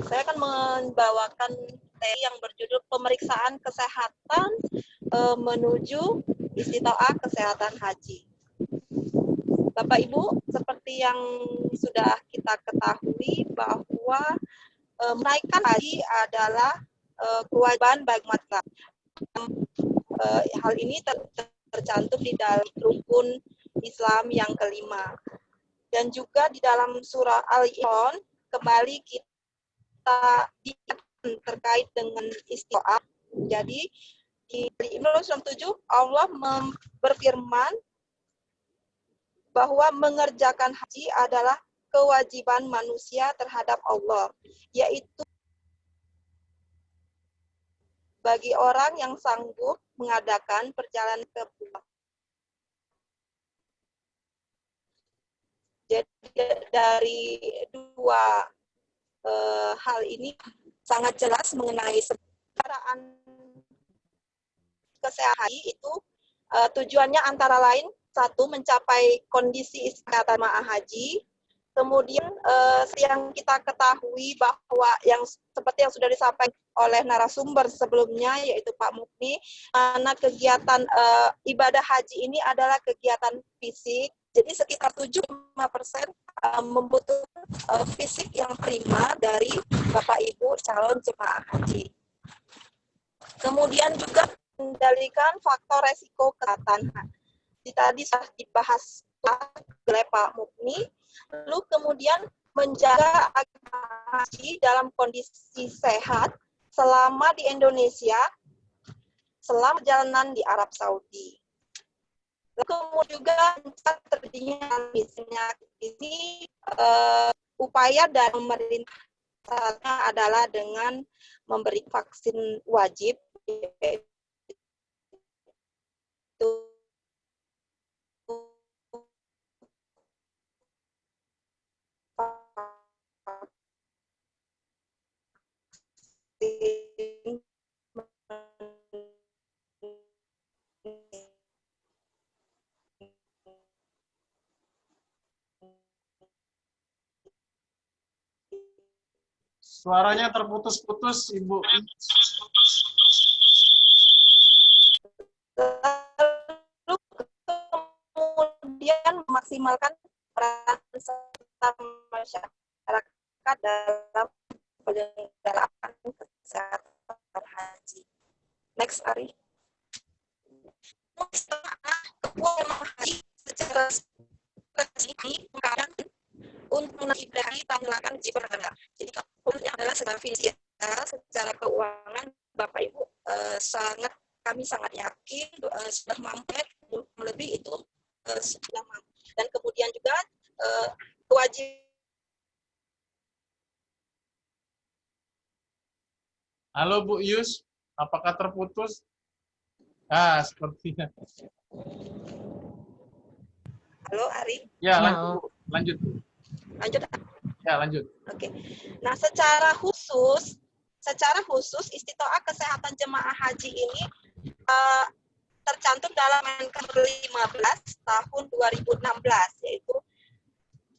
saya akan membawakan materi yang berjudul pemeriksaan kesehatan menuju istitoah kesehatan haji. Bapak Ibu, seperti yang sudah kita ketahui bahwa menaikkan haji adalah kewajiban bagi umat Islam. Hal ini tercantum di dalam rukun Islam yang kelima. Dan juga di dalam surah Al-Imran kembali kita terkait dengan istitoah. Jadi di Al-Imran surah 7 Allah berfirman bahwa mengerjakan haji adalah kewajiban manusia terhadap Allah, yaitu bagi orang yang sanggup mengadakan perjalanan ke bulan. Jadi dari dua hal ini sangat jelas mengenai sebarang kesehatan itu tujuannya antara lain satu, mencapai kondisi kesehatan jemaah haji. Kemudian yang kita ketahui bahwa yang seperti yang sudah disampaikan oleh narasumber sebelumnya yaitu Pak Mugni, karena kegiatan ibadah haji ini adalah kegiatan fisik. Jadi sekitar 75% membutuhkan fisik yang prima dari Bapak Ibu calon jemaah haji. Kemudian juga mengendalikan faktor resiko kesehatan. Tadi sudah dibahas oleh Pak Mugni, lalu kemudian menjaga agar haji dalam kondisi sehat selama di Indonesia selama perjalanan di Arab Saudi. Lalu kemudian juga terjadinya misalnya ini upaya dari pemerintah adalah dengan memberi vaksin wajib, yaitu vaksin Suaranya terputus-putus, Ibu. lalu kemudian memaksimalkan peran serta masyarakat dalam penyelenggaraan kesehatan haji. Next, Ari. Ketua jemaah haji secara spesifik kadang untuk ibadah haji tanyakan ibadah. Jadi kalau adalah secara finansial, secara keuangan, Bapak Ibu kami sangat yakin sudah mampu, lebih itu sudah mampu. Dan kemudian juga kewajiban. Halo Bu Yus, apakah terputus? Ah, sepertinya. Halo Ari. Ya, lanjut. Bu. Lanjut. Lanjut. Ya, lanjut. Oke. Nah, secara khusus Istitoah Kesehatan Jemaah Haji ini tercantum dalam Menkes 15 tahun 2016, yaitu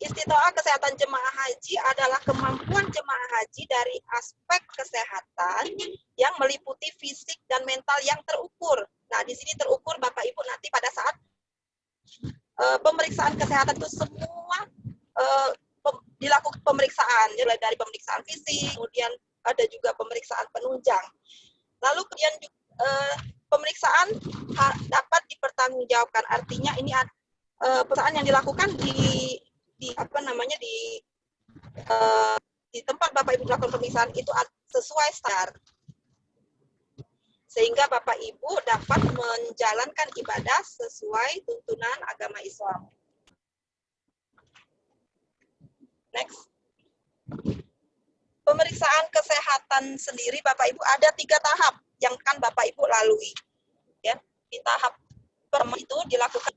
Istitoah Kesehatan Jemaah Haji adalah kemampuan jemaah haji dari aspek kesehatan yang meliputi fisik dan mental yang terukur. Nah, di sini terukur Bapak Ibu nanti pada saat pemeriksaan kesehatan itu semua dilakukan pemeriksaan, mulai dari pemeriksaan fisik, kemudian ada juga pemeriksaan penunjang. Lalu kemudian pemeriksaan dapat dipertanggungjawabkan. Artinya ini pemeriksaan yang dilakukan di tempat Bapak Ibu melakukan pemeriksaan itu sesuai standar, sehingga Bapak Ibu dapat menjalankan ibadah sesuai tuntunan agama Islam. Next. Pemeriksaan kesehatan sendiri Bapak Ibu ada 3 tahap yang kan Bapak Ibu lalui. Ya, di tahap pertama itu dilakukan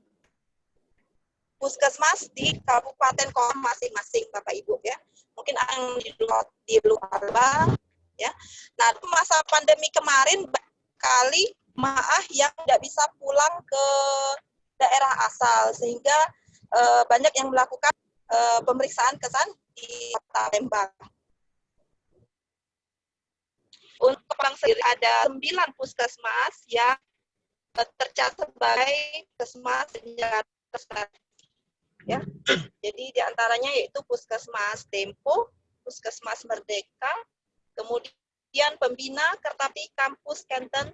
puskesmas di kabupaten kota masing-masing Bapak Ibu ya. Mungkin yang di luar Bang ya. Nah, masa pandemi kemarin kali jemaah yang tidak bisa pulang ke daerah asal, sehingga banyak yang melakukan pemeriksaan kesan di Kota Lembang. Untuk Kepang sendiri ada 9 puskesmas yang tercatat sebagai puskesmas ya. Jadi diantaranya yaitu Puskesmas Tempo, Puskesmas Merdeka, kemudian Pembina, Kertapi, Kampus Kenten,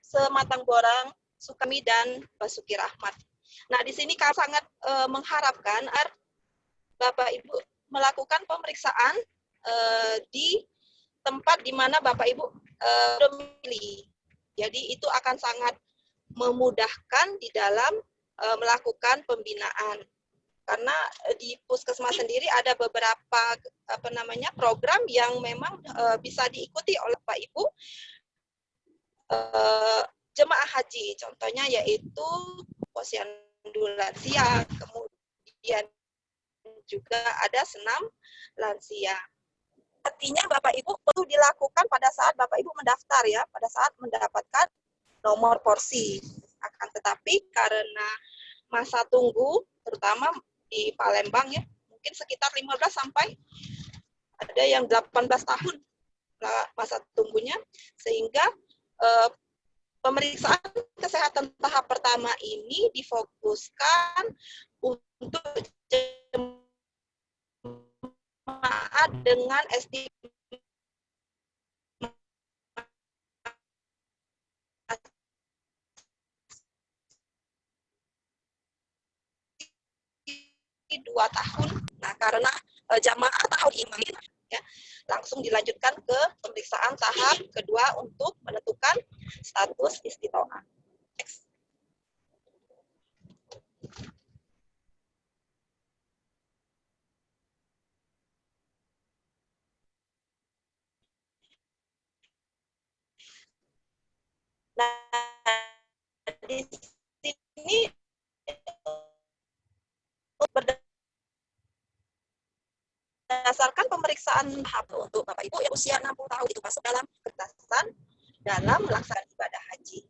Sematang Borang, Sukami, dan Basuki Rahmat. Nah, di sini kami sangat mengharapkan Bapak Ibu melakukan pemeriksaan di tempat di mana Bapak Ibu domisili. Jadi itu akan sangat memudahkan di dalam melakukan pembinaan. Karena di puskesmas sendiri ada beberapa program yang memang bisa diikuti oleh Bapak Ibu jemaah haji. Contohnya yaitu posyandu lansia, kemudian juga ada senam lansia. Artinya Bapak Ibu perlu dilakukan pada saat Bapak Ibu mendaftar ya, pada saat mendapatkan nomor porsi. Akan tetapi karena masa tunggu, terutama di Palembang ya, mungkin sekitar 15 sampai ada yang 18 tahun masa tunggunya, sehingga pemeriksaan kesehatan tahap pertama ini difokuskan untuk jemaah dengan estimasi dua tahun. Nah, karena jamaah tahun ini ya, langsung dilanjutkan ke pemeriksaan tahap kedua untuk menentukan status istitoah. Next. Nah, di sini berdasarkan pemeriksaan tahap untuk Bapak Ibu yang usia 60 tahun itu masuk dalam ketaatan dalam melaksanakan ibadah haji.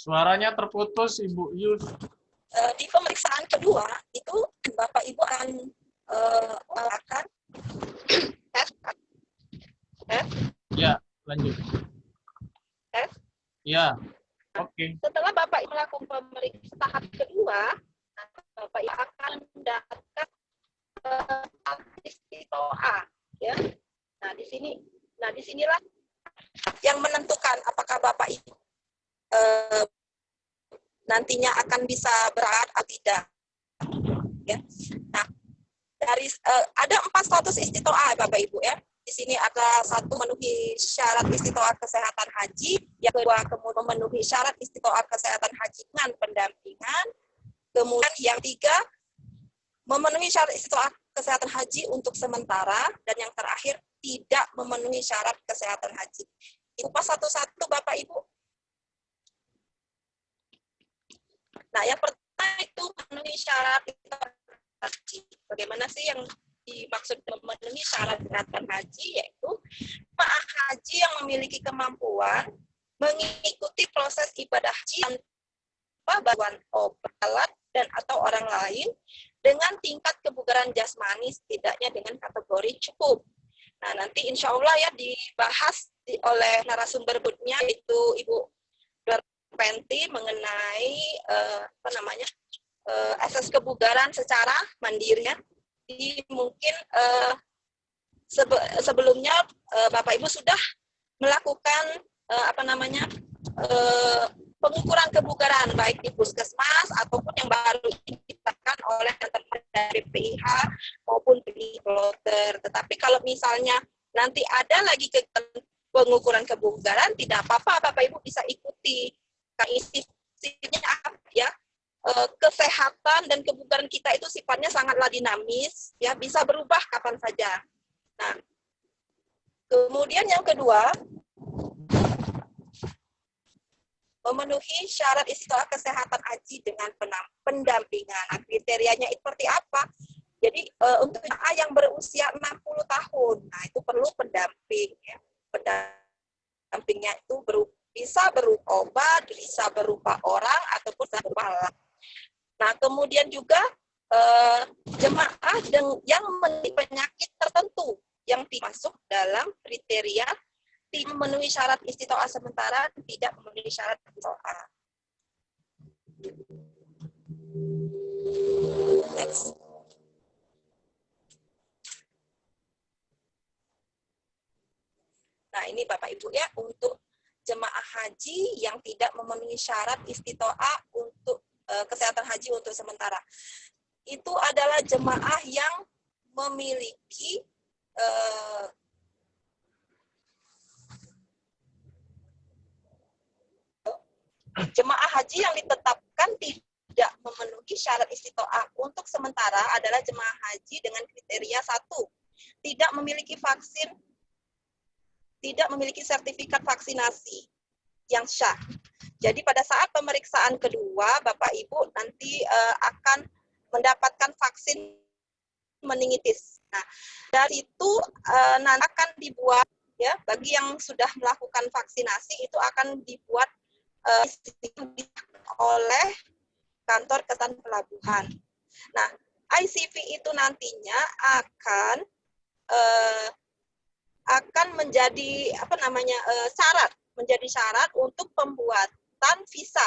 Suaranya terputus, Ibu Yus. Di pemeriksaan kedua itu Bapak Ibu akan melakukan tes. Ya, lanjut. Tes. Ya, oke. Setelah Bapak Ibu melakukan pemeriksaan tahap kedua, Bapak Ibu akan mendapatkan istitoah, ya. Nah, disinilah yang menentukan apakah Bapak Ibu nantinya akan bisa berangkat atau tidak. Ya. Nah, ada 4 status istitoah Bapak Ibu ya. Di sini ada 1 memenuhi syarat istitoah kesehatan haji, yang kedua kemudian memenuhi syarat istitoah kesehatan haji dengan pendampingan, kemudian yang 3 memenuhi syarat istitoah kesehatan haji untuk sementara, dan yang terakhir tidak memenuhi syarat kesehatan haji. Kupas satu-satu Bapak Ibu. Nah, yang pertama itu memenuhi syarat haji. Bagaimana sih yang dimaksud memenuhi syarat kesehatan haji? Yaitu jemaah haji yang memiliki kemampuan mengikuti proses ibadah haji tanpa bantuan obat, alat, dan atau orang lain dengan tingkat kebugaran jasmani setidaknya dengan kategori cukup. Nah, nanti insya Allah ya dibahas oleh narasumber berikutnya, yaitu Ibu Penti, mengenai asas kebugaran secara mandiri. Jadi mungkin sebelumnya Bapak Ibu sudah melakukan pengukuran kebugaran baik di puskesmas ataupun yang baru diciptakan oleh teman-teman dari PIH maupun PIH. Tetapi kalau misalnya nanti ada lagi pengukuran kebugaran, tidak apa-apa, Bapak Ibu bisa ikuti. Isinya ya, kesehatan dan kebugaran kita itu sifatnya sangatlah dinamis, ya, bisa berubah kapan saja. Nah, kemudian yang kedua, memenuhi syarat istitoah kesehatan haji dengan pendampingan. Nah, kriterianya seperti apa? Jadi untuk jemaah yang berusia 60 tahun, nah itu perlu pendamping. Ya. Pendampingnya itu bisa berupa obat, bisa berupa orang, ataupun bisa berupa alat. Nah, kemudian juga jemaah yang memiliki penyakit tertentu yang masuk dalam kriteria tidak memenuhi syarat istitoah sementara, tidak memenuhi syarat istitoah. Next. Nah, ini Bapak Ibu ya, untuk jemaah haji yang tidak memenuhi syarat istitoah untuk kesehatan haji untuk sementara. Itu adalah jemaah yang memiliki jemaah haji yang ditetapkan tidak memenuhi syarat istitoah untuk sementara adalah jemaah haji dengan kriteria 1, tidak memiliki vaksin, tidak memiliki sertifikat vaksinasi yang syah. Jadi pada saat pemeriksaan kedua, Bapak Ibu nanti akan mendapatkan vaksin meningitis. Nah, dari itu nanti akan dibuat ya, bagi yang sudah melakukan vaksinasi itu akan dibuat oleh kantor kesehatan pelabuhan. Nah, ICV itu nantinya akan menjadi syarat untuk pembuatan visa.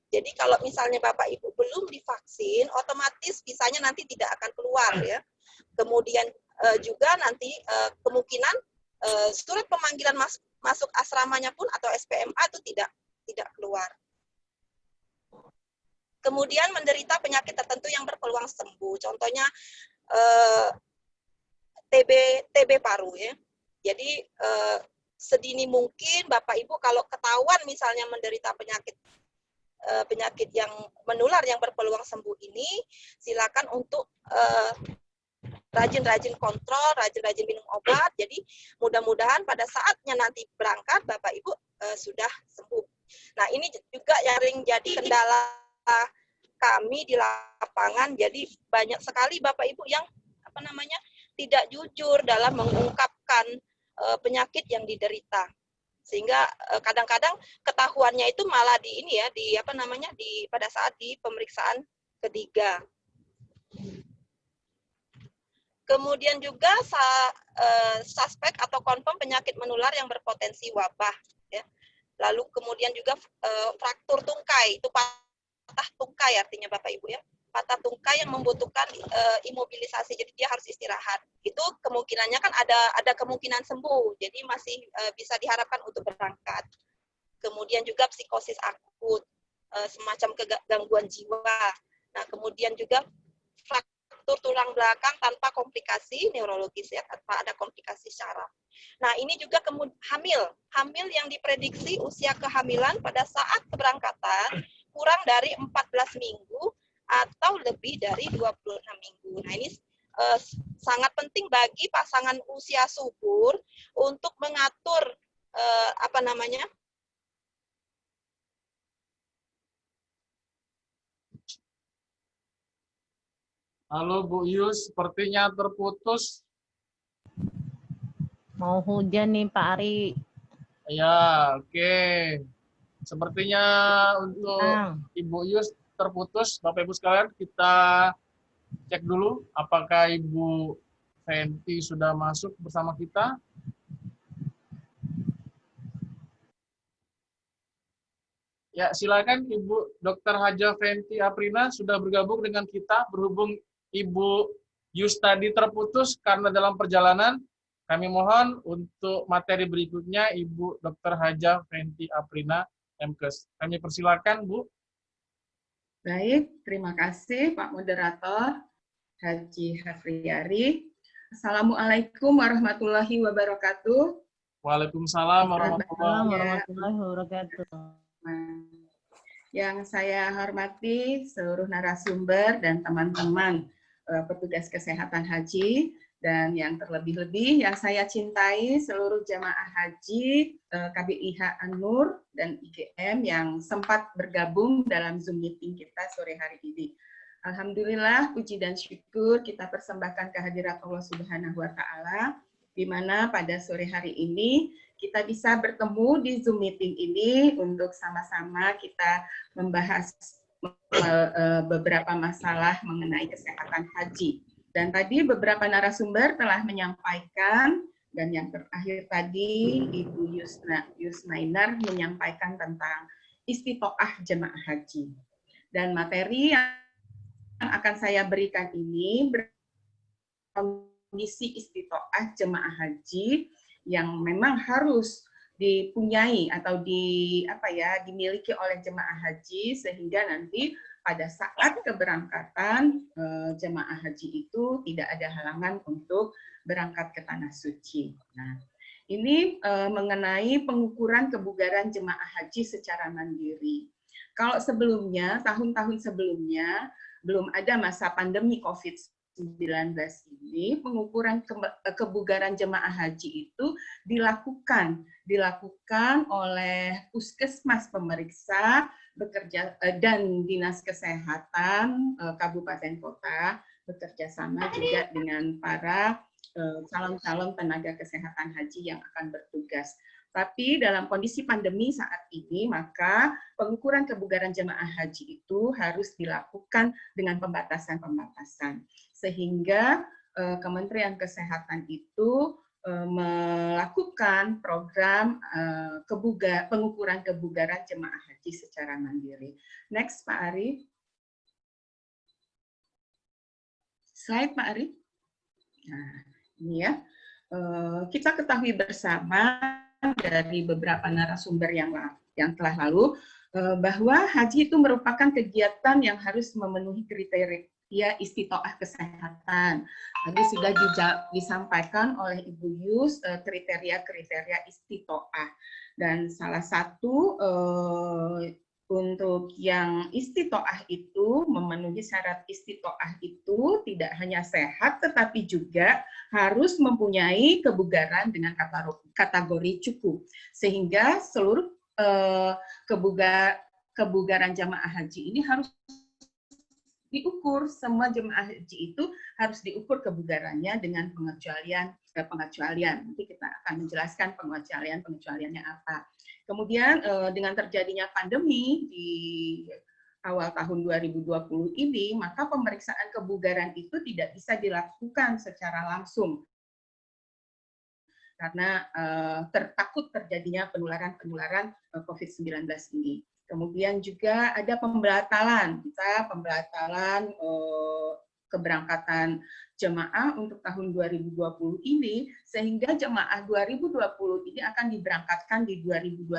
Jadi kalau misalnya Bapak Ibu belum divaksin, otomatis visanya nanti tidak akan keluar ya. Kemudian juga nanti kemungkinan surat pemanggilan masuk asramanya pun atau SPMA itu tidak keluar. Kemudian menderita penyakit tertentu yang berpeluang sembuh. Contohnya TB paru ya. Jadi sedini mungkin Bapak Ibu kalau ketahuan misalnya menderita penyakit yang menular yang berpeluang sembuh ini, silakan untuk rajin-rajin kontrol, rajin-rajin minum obat. Jadi mudah-mudahan pada saatnya nanti berangkat Bapak Ibu sudah sembuh. Nah, ini juga yang jadi kendala kami di lapangan. Jadi banyak sekali Bapak Ibu yang tidak jujur dalam mengungkapkan penyakit yang diderita. Sehingga kadang-kadang ketahuannya itu malah pada saat di pemeriksaan ketiga. Kemudian juga suspek atau confirm penyakit menular yang berpotensi wabah. Ya. Lalu kemudian juga fraktur tungkai, itu patah tungkai artinya Bapak Ibu ya. Patah tungkai yang membutuhkan imobilisasi, jadi dia harus istirahat. Itu kemungkinannya kan ada kemungkinan sembuh, jadi masih bisa diharapkan untuk berangkat. Kemudian juga psikosis akut, semacam gangguan jiwa. Nah, kemudian juga fraktur tulang belakang tanpa komplikasi neurologis ya, tanpa ada komplikasi syaraf. Nah, ini juga hamil yang diprediksi usia kehamilan pada saat keberangkatan kurang dari 14 minggu atau lebih dari 26 minggu. Nah, ini sangat penting bagi pasangan usia subur untuk mengatur Halo Bu Yus, sepertinya terputus. Mau hujan nih Pak Ari. Ya, oke. Sepertinya untuk Ibu Yus terputus. Bapak Ibu sekalian, kita cek dulu apakah Ibu Fenty sudah masuk bersama kita. Ya, silakan Ibu Dr. Haja Fenty Aprina sudah bergabung dengan kita. Berhubung Ibu Yus tadi terputus karena dalam perjalanan, kami mohon untuk materi berikutnya Ibu Dr. Haja Fenty Aprina, MKes. Kami persilakan, Bu. Baik, terima kasih Pak Moderator Haji Hafriyari. Assalamualaikum warahmatullahi wabarakatuh. Waalaikumsalam warahmatullahi wabarakatuh. Yang saya hormati seluruh narasumber dan teman-teman petugas kesehatan haji, dan yang terlebih-lebih yang saya cintai seluruh jamaah haji KBIH An-Nur dan IGM yang sempat bergabung dalam Zoom meeting kita sore hari ini. Alhamdulillah, puji dan syukur kita persembahkan kehadirat Allah Subhanahu wa Ta'ala, di mana pada sore hari ini kita bisa bertemu di Zoom meeting ini untuk sama-sama kita membahas beberapa masalah mengenai kesehatan haji. Dan tadi beberapa narasumber telah menyampaikan, dan yang terakhir tadi Ibu Yusnainar menyampaikan tentang istitoah jemaah haji. Dan materi yang akan saya berikan ini kondisi istitoah jemaah haji yang memang harus dipunyai atau dimiliki oleh jemaah haji, sehingga nanti pada saat keberangkatan jemaah haji itu tidak ada halangan untuk berangkat ke tanah suci. Nah, ini mengenai pengukuran kebugaran jemaah haji secara mandiri. Kalau sebelumnya, tahun-tahun sebelumnya, belum ada masa pandemi COVID-19 ini, pengukuran kebugaran jemaah haji itu dilakukan oleh puskesmas pemeriksa bekerja dan dinas kesehatan kabupaten kota bekerja sama juga dengan para calon-calon tenaga kesehatan haji yang akan bertugas. Tapi dalam kondisi pandemi saat ini, maka pengukuran kebugaran jemaah haji itu harus dilakukan dengan pembatasan-pembatasan. Sehingga Kementerian Kesehatan itu melakukan program pengukuran kebugaran jemaah haji secara mandiri. Next, Pak Ari. Slide, Pak Ari. Nah, ini ya, kita ketahui bersama dari beberapa narasumber yang telah lalu, bahwa haji itu merupakan kegiatan yang harus memenuhi kriteria istitoah kesehatan. Tadi sudah disampaikan oleh Ibu Yus kriteria-kriteria istitoah. Dan salah satu untuk yang istitoah itu, memenuhi syarat istitoah itu tidak hanya sehat, tetapi juga harus mempunyai kebugaran dengan kategori cukup. Sehingga seluruh kebugaran jamaah haji ini harus diukur. Semua jemaah haji itu harus diukur kebugarannya dengan pengecualian. Nanti kita akan menjelaskan pengecualiannya apa. Kemudian dengan terjadinya pandemi di awal tahun 2020 ini, maka pemeriksaan kebugaran itu tidak bisa dilakukan secara langsung karena takut terjadinya penularan COVID-19 ini. Kemudian juga ada pembatalan keberangkatan jemaah untuk tahun 2020 ini, sehingga jemaah 2020 ini akan diberangkatkan di 2021,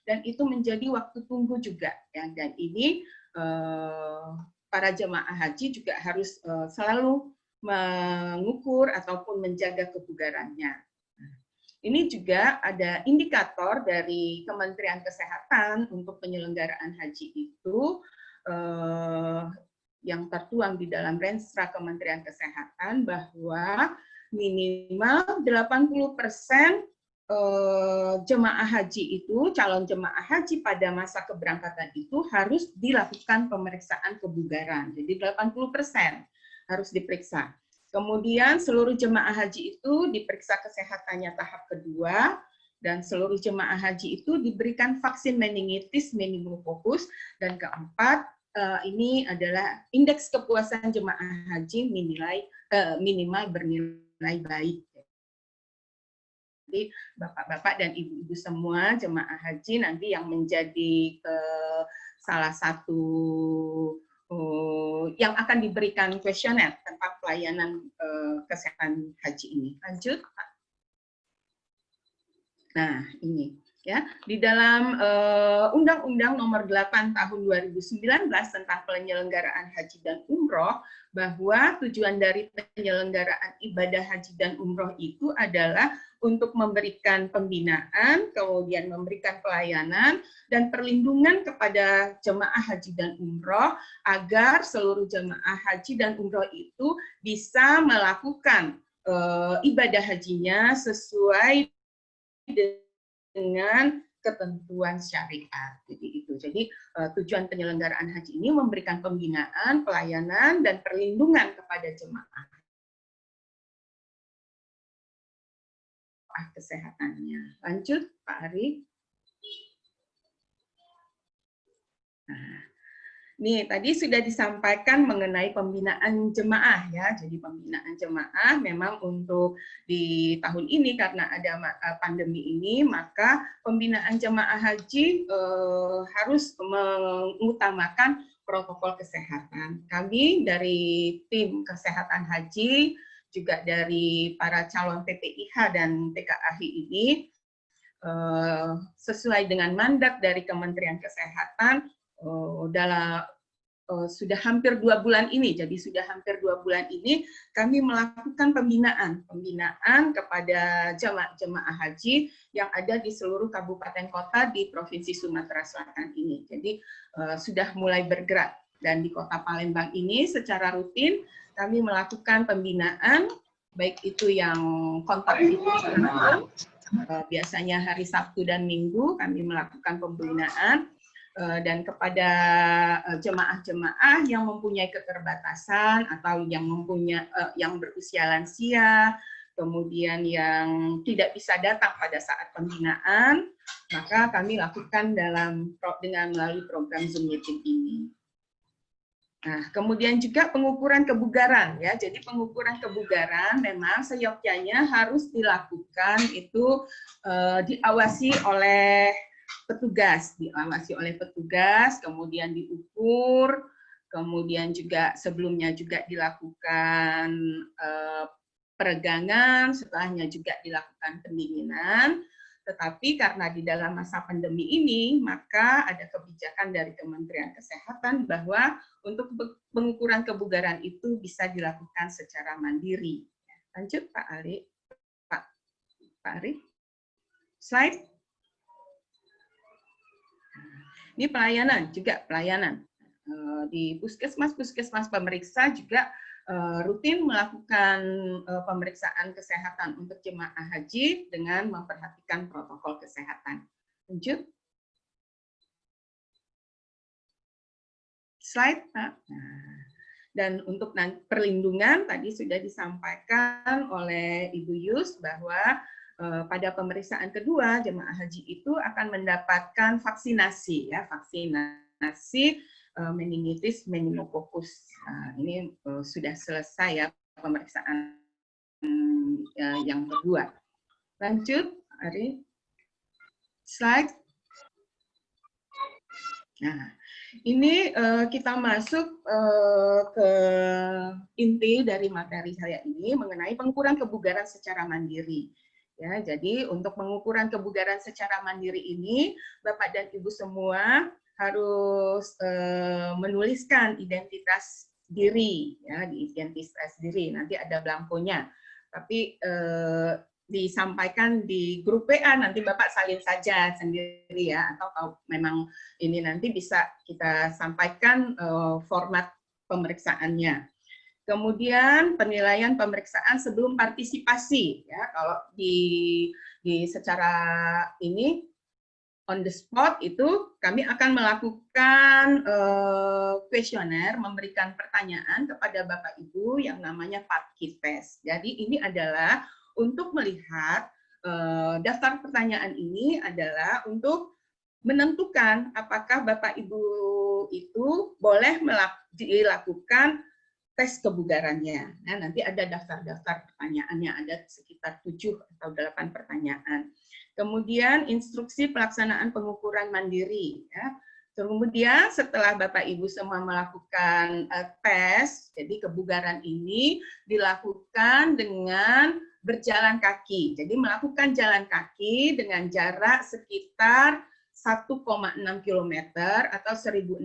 dan itu menjadi waktu tunggu juga. Ya. Dan ini para jemaah haji juga harus selalu mengukur ataupun menjaga kebugarannya. Ini juga ada indikator dari Kementerian Kesehatan untuk penyelenggaraan haji itu, yang tertuang di dalam Renstra Kementerian Kesehatan, bahwa minimal 80% jemaah haji itu, calon jemaah haji pada masa keberangkatan itu harus dilakukan pemeriksaan kebugaran. Jadi 80% harus diperiksa. Kemudian seluruh jemaah haji itu diperiksa kesehatannya tahap kedua, dan seluruh jemaah haji itu diberikan vaksin meningitis, meningokokus, dan keempat, ini adalah indeks kepuasan jemaah haji minimal bernilai baik. Jadi Bapak-bapak dan Ibu-ibu semua jemaah haji nanti yang menjadi salah satu yang akan diberikan kuesioner tentang pelayanan kesehatan haji ini. Lanjut, Pak. Nah, ini. Ya, di dalam Undang-Undang Nomor 8 Tahun 2019 tentang penyelenggaraan haji dan umroh, bahwa tujuan dari penyelenggaraan ibadah haji dan umroh itu adalah untuk memberikan pembinaan, kemudian memberikan pelayanan dan perlindungan kepada jemaah haji dan umroh agar seluruh jemaah haji dan umroh itu bisa melakukan ibadah hajinya sesuai dengan ketentuan syariat. Jadi tujuan penyelenggaraan haji ini memberikan pembinaan, pelayanan, dan perlindungan kepada jemaah kesehatannya. Lanjut, Pak Ari. Nah, nih tadi sudah disampaikan mengenai pembinaan jemaah ya. Jadi pembinaan jemaah memang untuk di tahun ini karena ada pandemi ini, maka pembinaan jemaah haji harus mengutamakan protokol kesehatan. Kami dari tim kesehatan haji, juga dari para calon PPIH dan TKAHI ini, sesuai dengan mandat dari Kementerian Kesehatan, sudah hampir 2 bulan ini, jadi sudah hampir 2 bulan ini kami melakukan pembinaan kepada jemaah haji yang ada di seluruh kabupaten kota di Provinsi Sumatera Selatan ini. Jadi sudah mulai bergerak, dan di Kota Palembang ini secara rutin kami melakukan pembinaan, baik itu yang kontak fisik, biasanya hari Sabtu dan Minggu kami melakukan pembinaan, dan kepada jemaah-jemaah yang mempunyai keterbatasan atau yang berusia lansia, kemudian yang tidak bisa datang pada saat pembinaan, maka kami lakukan dengan melalui program Zoom meeting ini. Nah, kemudian juga pengukuran kebugaran ya. Jadi pengukuran kebugaran memang seyogyanya harus dilakukan itu diawasi oleh petugas, kemudian diukur, kemudian juga sebelumnya juga dilakukan peregangan, setelahnya juga dilakukan pendinginan. Tetapi karena di dalam masa pandemi ini, maka ada kebijakan dari Kementerian Kesehatan bahwa untuk pengukuran kebugaran itu bisa dilakukan secara mandiri. Lanjut Pak Ali. Pak Ari. Slide. Ini pelayanan, juga pelayanan. Di puskesmas pemeriksa juga rutin melakukan pemeriksaan kesehatan untuk jemaah haji dengan memperhatikan protokol kesehatan. Lanjut. Slide, Pak. Nah, dan untuk perlindungan tadi sudah disampaikan oleh Ibu Yus bahwa pada pemeriksaan kedua jemaah haji itu akan mendapatkan vaksinasi, ya, vaksinasi meningitis, meningokokus. Nah, ini sudah selesai ya pemeriksaan yang kedua. Lanjut, Ari. Slide. Nah, ini kita masuk ke inti dari materi saya ini mengenai pengukuran kebugaran secara mandiri. Ya, jadi untuk pengukuran kebugaran secara mandiri ini, Bapak dan Ibu semua harus menuliskan identitas diri, ya, di identitas diri. Nanti ada blankonya. Tapi disampaikan di grup WA, nanti Bapak salin saja sendiri ya, atau kalau memang ini nanti bisa kita sampaikan format pemeriksaannya. Kemudian penilaian pemeriksaan sebelum partisipasi, ya, kalau di secara ini on the spot itu kami akan melakukan kuesioner, memberikan pertanyaan kepada Bapak Ibu yang namanya PATKI test. Jadi ini adalah untuk melihat daftar pertanyaan ini adalah untuk menentukan apakah Bapak Ibu itu boleh dilakukan tes kebugarannya. Nah, nanti ada daftar-daftar pertanyaannya, ada sekitar 7 atau 8 pertanyaan. Kemudian instruksi pelaksanaan pengukuran mandiri. Ya. Kemudian setelah Bapak Ibu semua melakukan tes, jadi kebugaran ini dilakukan dengan berjalan kaki. Jadi melakukan jalan kaki dengan jarak sekitar 1,6 km atau 1.600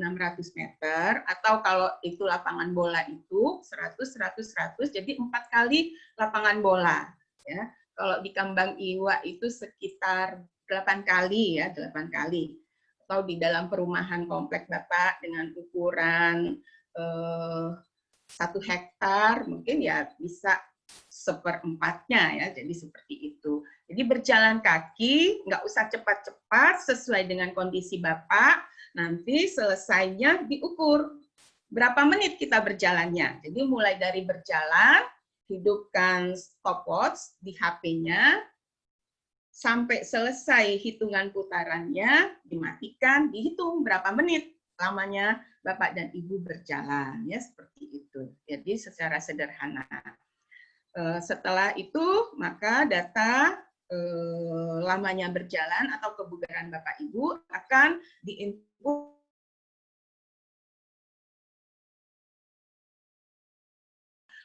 meter, atau kalau itu lapangan bola itu 100, 100, 100, jadi 4 kali lapangan bola. Ya. Kalau di Kambang Iwa itu sekitar 8 kali, ya, 8 kali. Atau di dalam perumahan komplek Bapak dengan ukuran 1 hektar, mungkin ya bisa 1/4-nya, ya, jadi seperti itu. Jadi berjalan kaki, nggak usah cepat-cepat, sesuai dengan kondisi Bapak, nanti selesainya diukur. Berapa menit kita berjalannya. Jadi mulai dari berjalan, hidupkan stopwatch di HP-nya, sampai selesai hitungan putarannya, dimatikan, dihitung berapa menit lamanya Bapak dan Ibu berjalan, ya, seperti itu. Jadi secara sederhana. Setelah itu, maka data lamanya berjalan atau kebugaran Bapak Ibu akan diinput.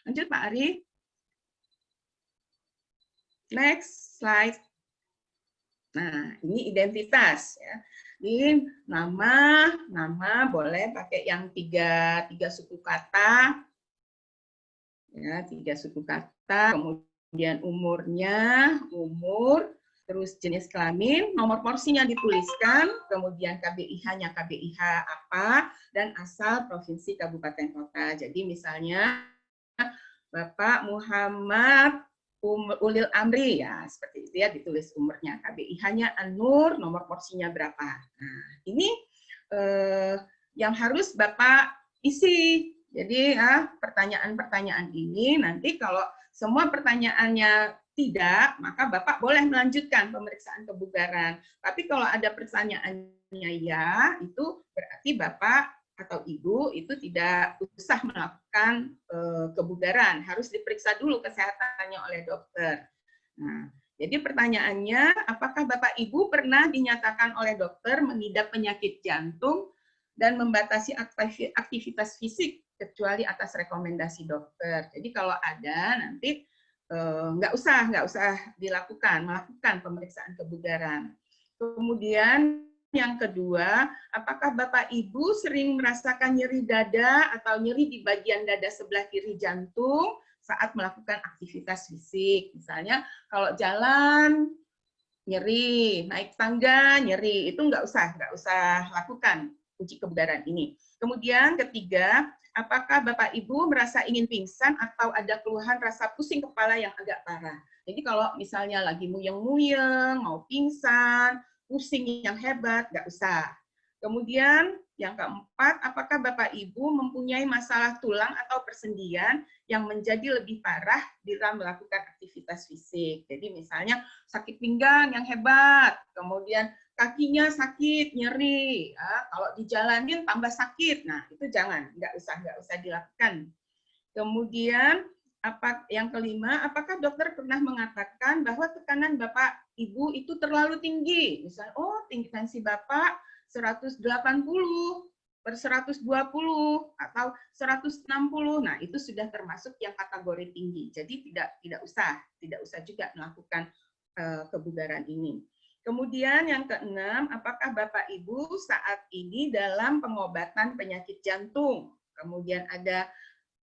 Lanjut Pak Ari. Next slide. Nah, ini identitas, ya. Ini nama boleh pakai yang tiga suku kata. Ya, 3 suku kata, kemudian umurnya, terus jenis kelamin, nomor porsinya dituliskan, kemudian KBIH-nya KBIH apa, dan asal provinsi, kabupaten, kota. Jadi misalnya Bapak Muhammad Ulil Amri, ya seperti itu ya, ditulis umurnya, KBIH-nya Anur, nomor porsinya berapa. Nah, ini yang harus Bapak isi. Jadi pertanyaan-pertanyaan ini nanti kalau semua pertanyaannya tidak, maka Bapak boleh melanjutkan pemeriksaan kebugaran. Tapi kalau ada pertanyaannya ya, itu berarti Bapak atau Ibu itu tidak usah melakukan kebugaran, harus diperiksa dulu kesehatannya oleh dokter. Nah, jadi pertanyaannya, apakah Bapak Ibu pernah dinyatakan oleh dokter mengidap penyakit jantung dan membatasi aktivitas fisik kecuali atas rekomendasi dokter. Jadi kalau ada, nanti nggak usah melakukan pemeriksaan kebugaran. Kemudian yang kedua, apakah Bapak Ibu sering merasakan nyeri dada atau nyeri di bagian dada sebelah kiri jantung saat melakukan aktivitas fisik? Misalnya kalau jalan nyeri, naik tangga nyeri, itu nggak usah lakukan uji kebugaran ini. Kemudian ketiga, apakah Bapak Ibu merasa ingin pingsan atau ada keluhan rasa pusing kepala yang agak parah? Jadi kalau misalnya lagi muyeng-muyeng, mau pingsan, pusing yang hebat, nggak usah. Kemudian yang keempat, apakah Bapak Ibu mempunyai masalah tulang atau persendian yang menjadi lebih parah bila melakukan aktivitas fisik? Jadi misalnya sakit pinggang yang hebat, kemudian kakinya sakit, nyeri, kalau dijalanin tambah sakit, nah itu jangan, nggak usah dilakukan. Kemudian yang kelima, apakah dokter pernah mengatakan bahwa tekanan Bapak Ibu itu terlalu tinggi? Misalnya, tinggi tensi Bapak 180 per 120 atau 160. Nah, itu sudah termasuk yang kategori tinggi. Jadi tidak usah juga melakukan kebugaran ini. Kemudian yang keenam, apakah Bapak Ibu saat ini dalam pengobatan penyakit jantung? Kemudian ada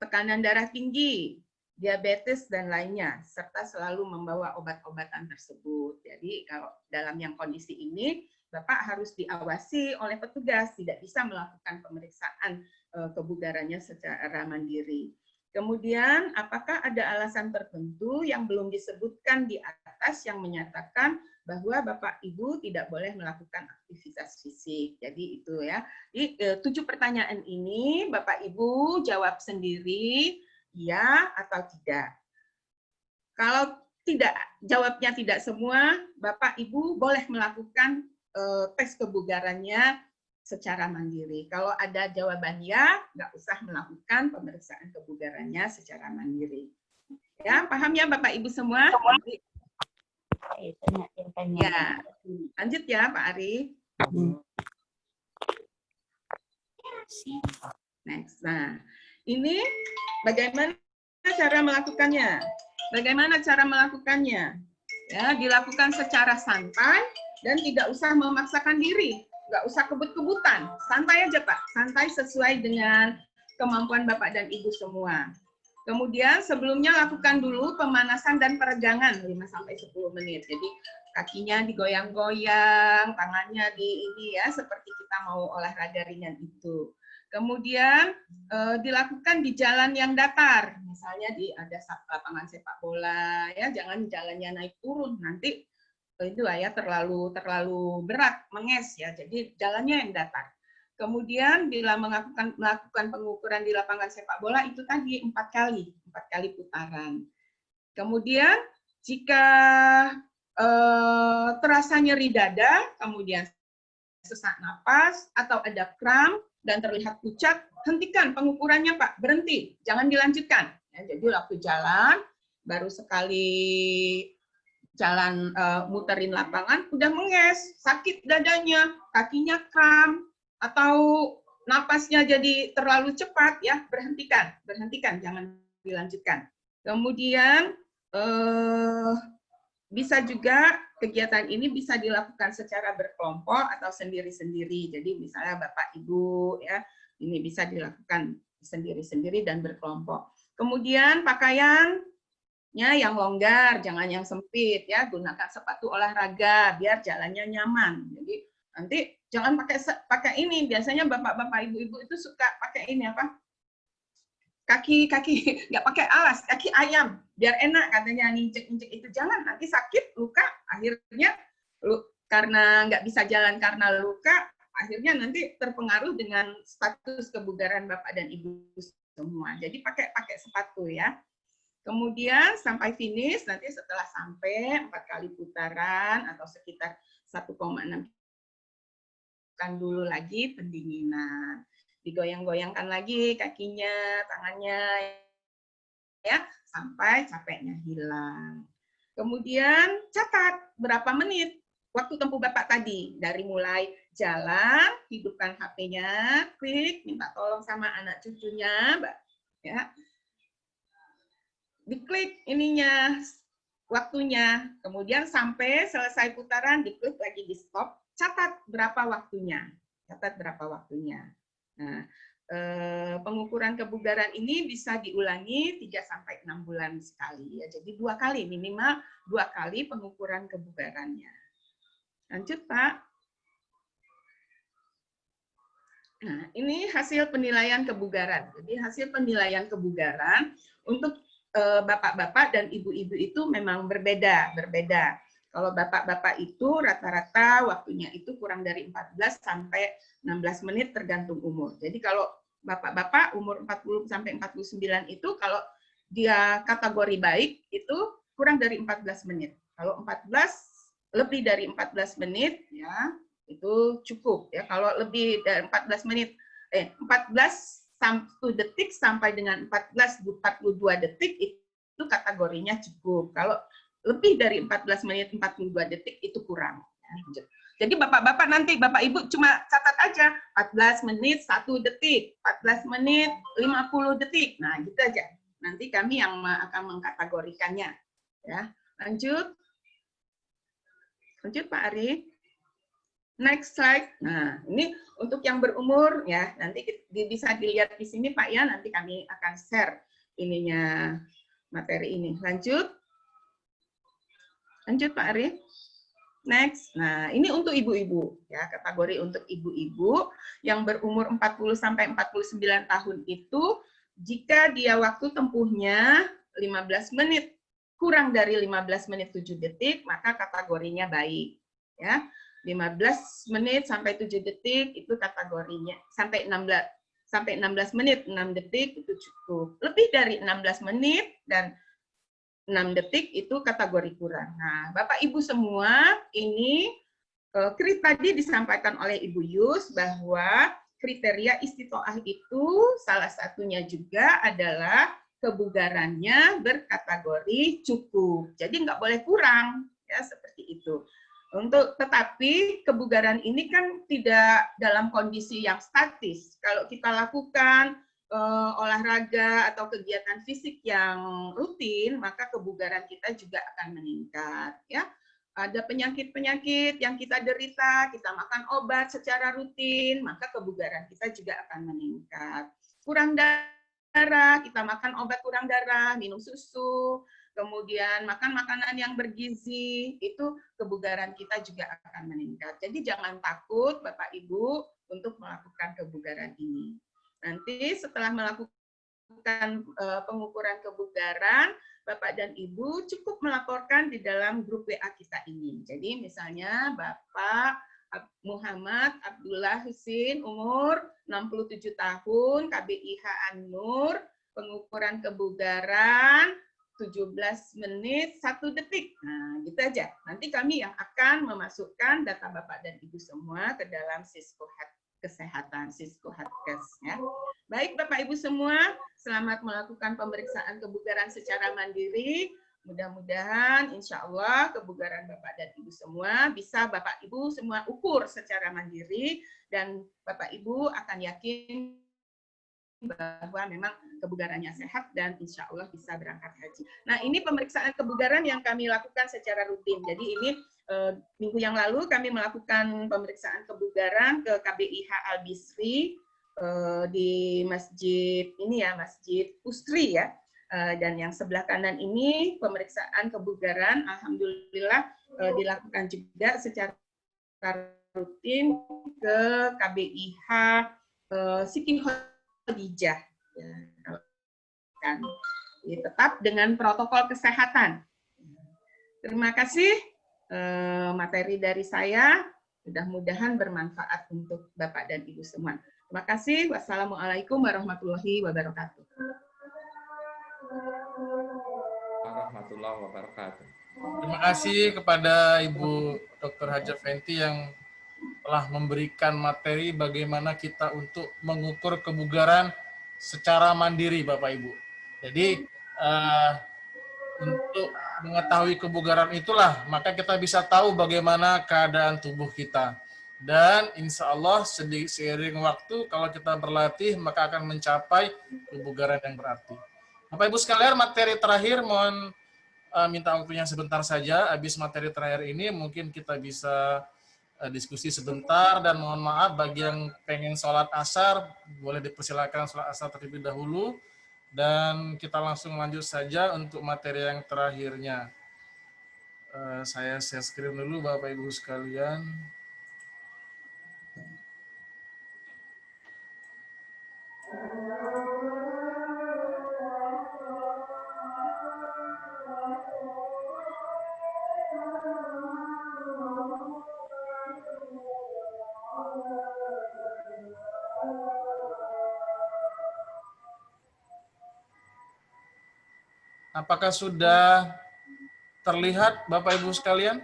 tekanan darah tinggi, diabetes, dan lainnya, serta selalu membawa obat-obatan tersebut. Jadi kalau dalam yang kondisi ini, Bapak harus diawasi oleh petugas, tidak bisa melakukan pemeriksaan kebugarannya secara mandiri. Kemudian, apakah ada alasan tertentu yang belum disebutkan di atas yang menyatakan bahwa Bapak Ibu tidak boleh melakukan aktivitas fisik? Jadi itu ya. Di 7 pertanyaan ini Bapak Ibu jawab sendiri, ya atau tidak. Kalau jawabnya tidak semua, Bapak Ibu boleh melakukan tes kebugarannya secara mandiri. Kalau ada jawaban ya, nggak usah melakukan pemeriksaan kebugarannya secara mandiri. Ya, paham ya Bapak Ibu semua? Ya, lanjut ya Pak Ari. Next. Nah, ini bagaimana cara melakukannya? Bagaimana cara melakukannya? Ya, dilakukan secara santai dan tidak usah memaksakan diri, nggak usah kebut-kebutan, santai aja Pak, santai sesuai dengan kemampuan Bapak dan Ibu semua. Kemudian sebelumnya lakukan dulu pemanasan dan peregangan 5-10 menit. Jadi kakinya digoyang-goyang, tangannya di ini ya, seperti kita mau olahraga ringan itu. Kemudian dilakukan di jalan yang datar, misalnya ada lapangan sepak bola, ya jangan jalannya naik turun, nanti itu ya terlalu berat, menges ya. Jadi jalannya yang datar. Kemudian bila melakukan pengukuran di lapangan sepak bola itu tadi 4 kali putaran. Kemudian jika terasa nyeri dada, kemudian sesak napas atau ada kram dan terlihat pucat, hentikan pengukurannya Pak, berhenti, jangan dilanjutkan. Ya, jadi waktu jalan baru sekali jalan muterin lapangan udah menges, sakit dadanya, kakinya kram atau napasnya jadi terlalu cepat ya, berhentikan, jangan dilanjutkan. Kemudian bisa juga kegiatan ini bisa dilakukan secara berkelompok atau sendiri-sendiri. Jadi misalnya Bapak Ibu ya, ini bisa dilakukan sendiri-sendiri dan berkelompok. Kemudian pakaian yang longgar, jangan yang sempit ya, gunakan sepatu olahraga biar jalannya nyaman. Jadi nanti jangan pakai ini, biasanya bapak-bapak ibu-ibu itu suka pakai ini apa? Kaki nggak pakai alas, kaki ayam biar enak katanya nginjek-injek itu, jangan, nanti sakit, luka, akhirnya karena nggak bisa jalan karena luka, akhirnya nanti terpengaruh dengan status kebugaran bapak dan ibu semua. Jadi pakai sepatu ya. Kemudian sampai finish, nanti setelah sampai 4 kali putaran atau sekitar 1,6 kan dulu lagi pendinginan. Digoyang-goyangkan lagi kakinya, tangannya ya sampai capeknya hilang. Kemudian catat berapa menit waktu tempuh Bapak tadi, dari mulai jalan, hidupkan HP-nya, klik, minta tolong sama anak cucunya, Mbak, ya. diklik ininya, waktunya, kemudian sampai selesai putaran, diklik lagi di stop, catat berapa waktunya. Nah, pengukuran kebugaran ini bisa diulangi 3-6 bulan sekali. Ya. Jadi 2 kali, minimal 2 kali pengukuran kebugarannya. Lanjut, Pak. Nah, ini hasil penilaian kebugaran. Jadi hasil penilaian kebugaran untuk bapak-bapak dan ibu-ibu itu memang berbeda. Kalau bapak-bapak itu rata-rata waktunya itu kurang dari 14 sampai 16 menit tergantung umur. Jadi kalau bapak-bapak umur 40 sampai 49 itu kalau dia kategori baik itu kurang dari 14 menit. Kalau 14 lebih dari 14 menit ya itu cukup ya. Kalau lebih dari 14 menit 1 detik sampai dengan 42 detik itu kategorinya cukup. Kalau lebih dari 14 menit 42 detik itu kurang. Jadi bapak-bapak nanti Bapak Ibu cuma catat aja 14 menit 1 detik, 14 menit 50 detik. Nah, gitu aja. Nanti kami yang akan mengkategorikannya. Ya, lanjut. Lanjut Pak Ari. Next slide. Nah, ini untuk yang berumur ya, nanti bisa dilihat di sini Pak ya, nanti kami akan share ininya materi ini. Lanjut. Lanjut Pak Ari. Next. Nah, ini untuk ibu-ibu ya, kategori untuk ibu-ibu yang berumur 40 sampai 49 tahun itu jika dia waktu tempuhnya 15 menit kurang dari 15 menit 7 detik, maka kategorinya baik ya. 15 menit sampai 7 detik itu kategorinya sampai 16 menit 6 detik itu cukup. Lebih dari 16 menit dan 6 detik itu kategori kurang. Nah, Bapak Ibu semua ini tadi disampaikan oleh Ibu Yus bahwa kriteria istitoah itu salah satunya juga adalah kebugarannya berkategori cukup. Jadi nggak boleh kurang ya seperti itu. Tetapi kebugaran ini kan tidak dalam kondisi yang statis. Kalau kita lakukan olahraga atau kegiatan fisik yang rutin, maka kebugaran kita juga akan meningkat. Ya, ada penyakit-penyakit yang kita derita, kita makan obat secara rutin, maka kebugaran kita juga akan meningkat. Kurang darah, kita makan obat kurang darah, minum susu, kemudian makan makanan yang bergizi, itu kebugaran kita juga akan meningkat. Jadi jangan takut Bapak Ibu untuk melakukan kebugaran ini. Nanti setelah melakukan pengukuran kebugaran, Bapak dan Ibu cukup melaporkan di dalam grup WA kita ini. Jadi misalnya Bapak Muhammad Abdullah Husin, umur 67 tahun, KBIH An-Nur, pengukuran kebugaran, 17 menit 1 detik. Nah, gitu aja. Nanti kami yang akan memasukkan data Bapak dan Ibu semua ke dalam Siskohat Kesehatan, Siskohatkes ya. Baik Bapak Ibu semua, selamat melakukan pemeriksaan kebugaran secara mandiri. Mudah-mudahan insya Allah kebugaran Bapak dan Ibu semua bisa Bapak Ibu semua ukur secara mandiri dan Bapak Ibu akan yakin bahwa memang kebugarannya sehat dan insya Allah bisa berangkat haji. Nah, ini pemeriksaan kebugaran yang kami lakukan secara rutin. Jadi ini minggu yang lalu kami melakukan pemeriksaan kebugaran ke KBIH Al-Bisri di masjid ini ya, Masjid Ustri ya. Dan yang sebelah kanan ini pemeriksaan kebugaran, alhamdulillah dilakukan juga secara rutin ke KBIH Siti Khadijah, ya, kan. Tetap dengan protokol kesehatan. Terima kasih materi dari saya. Mudah-mudahan bermanfaat untuk Bapak dan Ibu semua. Terima kasih. Wassalamualaikum warahmatullahi wabarakatuh. Warahmatullahi wabarakatuh. Terima kasih kepada Ibu Dr. Haja Fenty yang telah memberikan materi bagaimana kita untuk mengukur kebugaran secara mandiri, Bapak Ibu. Jadi untuk mengetahui kebugaran itulah maka kita bisa tahu bagaimana keadaan tubuh kita. Dan insya Allah seiring waktu kalau kita berlatih maka akan mencapai kebugaran yang berarti. Bapak Ibu sekalian, materi terakhir mohon minta waktunya sebentar saja. Habis materi terakhir ini mungkin kita bisa diskusi sebentar, dan mohon maaf bagi yang pengen sholat asar boleh dipersilakan sholat asar terlebih dahulu, dan kita langsung lanjut saja untuk materi yang terakhirnya. Saya share screen dulu Bapak Ibu sekalian. Apakah sudah terlihat Bapak Ibu sekalian?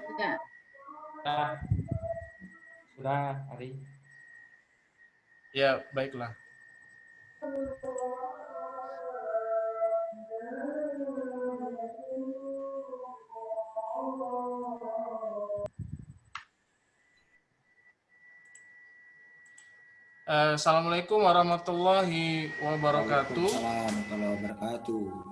Sudah, Ari. Ya, baiklah. Assalamualaikum warahmatullahi wabarakatuh. Warahmatullahi wabarakatuh.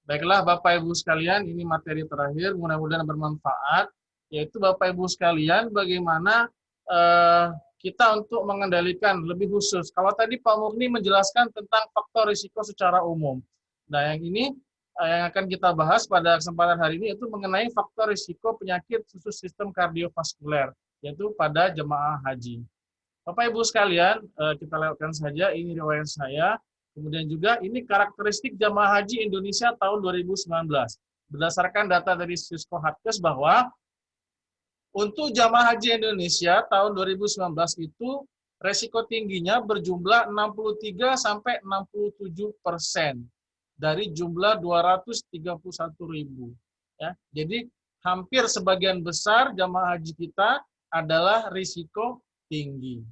Baiklah Bapak Ibu sekalian, ini materi terakhir, mudah-mudahan bermanfaat, yaitu Bapak Ibu sekalian bagaimana kita untuk mengendalikan lebih khusus. Kalau tadi Pak Murni menjelaskan tentang faktor risiko secara umum. Nah, yang ini yang akan kita bahas pada kesempatan hari ini yaitu mengenai faktor risiko penyakit khusus sistem kardiovaskuler, yaitu pada jemaah haji. Bapak Ibu sekalian, kita lewatkan saja, ini riwayat saya. Kemudian juga ini karakteristik jamaah haji Indonesia tahun 2019. Berdasarkan data dari Sisko Hatkes bahwa untuk jamaah haji Indonesia tahun 2019 itu resiko tingginya berjumlah 63 sampai 67% dari jumlah 231.000. Ya, jadi hampir sebagian besar jamaah haji kita adalah risiko tinggi.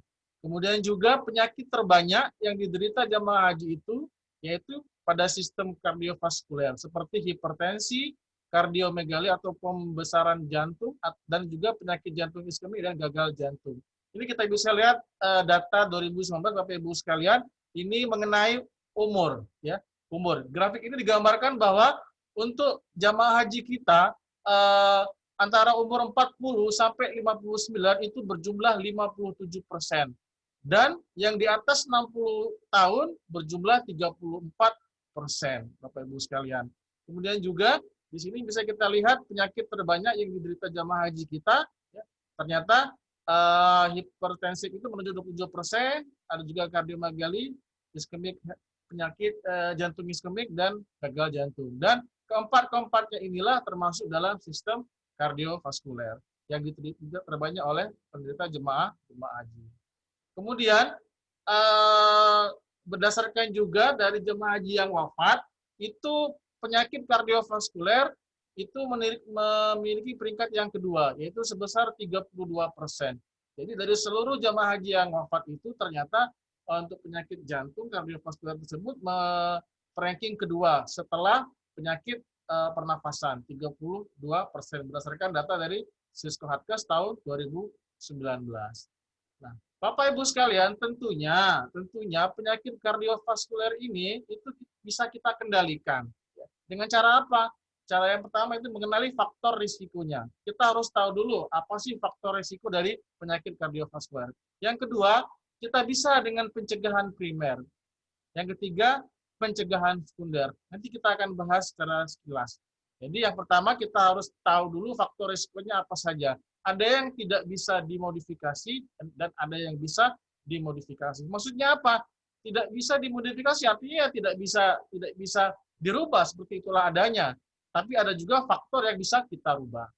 Kemudian juga penyakit terbanyak yang diderita jamaah haji itu yaitu pada sistem kardiovaskuler seperti hipertensi, kardiomegali atau pembesaran jantung, dan juga penyakit jantung iskemik dan gagal jantung. Ini kita bisa lihat data 2019 Bapak Ibu sekalian, ini mengenai umur, ya, umur. Grafik ini digambarkan bahwa untuk jamaah haji kita antara umur 40 sampai 59 itu berjumlah 57%. Dan yang di atas 60 tahun berjumlah 34%, Bapak Ibu sekalian. Kemudian juga di sini bisa kita lihat penyakit terbanyak yang diderita jamaah haji kita, ya, ternyata hipertensi itu menuju 27%, ada juga kardiomegali, iskemik, penyakit jantung iskemik, dan gagal jantung. Dan keempatnya inilah termasuk dalam sistem kardiovaskuler yang diderita terbanyak oleh penderita jemaah haji. Kemudian berdasarkan juga dari jemaah haji yang wafat, itu penyakit kardiovaskuler itu memiliki peringkat yang kedua, yaitu sebesar 32%. Jadi dari seluruh jemaah haji yang wafat itu ternyata untuk penyakit jantung kardiovaskuler tersebut ranking kedua setelah penyakit pernafasan, 32%, berdasarkan data dari Sisko Hatkes tahun 2019. Nah, Bapak Ibu sekalian, tentunya penyakit kardiovaskuler ini itu bisa kita kendalikan. Dengan cara apa? Cara yang pertama itu mengenali faktor risikonya. Kita harus tahu dulu apa sih faktor risiko dari penyakit kardiovaskuler. Yang kedua, kita bisa dengan pencegahan primer. Yang ketiga, pencegahan sekunder. Nanti kita akan bahas secara sekilas. Jadi yang pertama kita harus tahu dulu faktor risikonya apa saja. Ada yang tidak bisa dimodifikasi dan ada yang bisa dimodifikasi. Maksudnya apa? Tidak bisa dimodifikasi artinya tidak bisa dirubah seperti itulah adanya. Tapi ada juga faktor yang bisa kita rubah.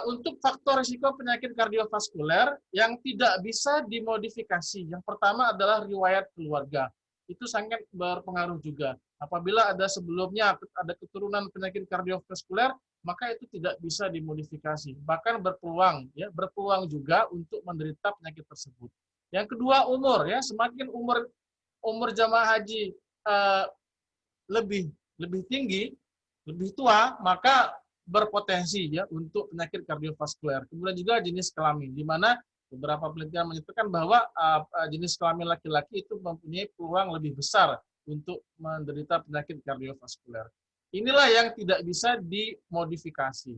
Untuk faktor risiko penyakit kardiovaskuler yang tidak bisa dimodifikasi, yang pertama adalah riwayat keluarga. Itu sangat berpengaruh juga. Apabila ada sebelumnya ada keturunan penyakit kardiovaskuler, maka itu tidak bisa dimodifikasi. Bahkan berpeluang juga untuk menderita penyakit tersebut. Yang kedua, umur, ya, semakin umur jamaah haji lebih tinggi, lebih tua, maka berpotensi ya untuk penyakit kardiovaskuler. Kemudian juga jenis kelamin, di mana beberapa penelitian menyatakan bahwa jenis kelamin laki-laki itu mempunyai peluang lebih besar untuk menderita penyakit kardiovaskuler. Inilah yang tidak bisa dimodifikasi.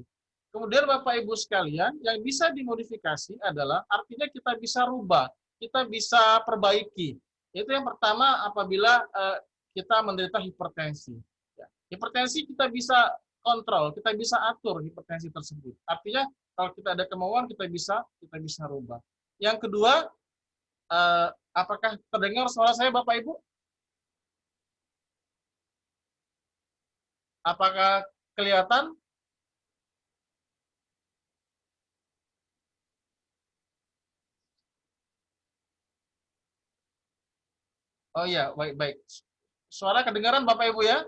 Kemudian Bapak Ibu sekalian, yang bisa dimodifikasi adalah artinya kita bisa rubah, kita bisa perbaiki. Itu yang pertama apabila kita menderita hipertensi. Ya, hipertensi kita bisa kontrol, kita bisa atur hipertensi tersebut. Artinya kalau kita ada kemauan kita bisa rubah. Yang kedua, apakah terdengar suara saya Bapak Ibu? Apakah kelihatan? Oh iya, baik. Suara kedengaran Bapak Ibu ya?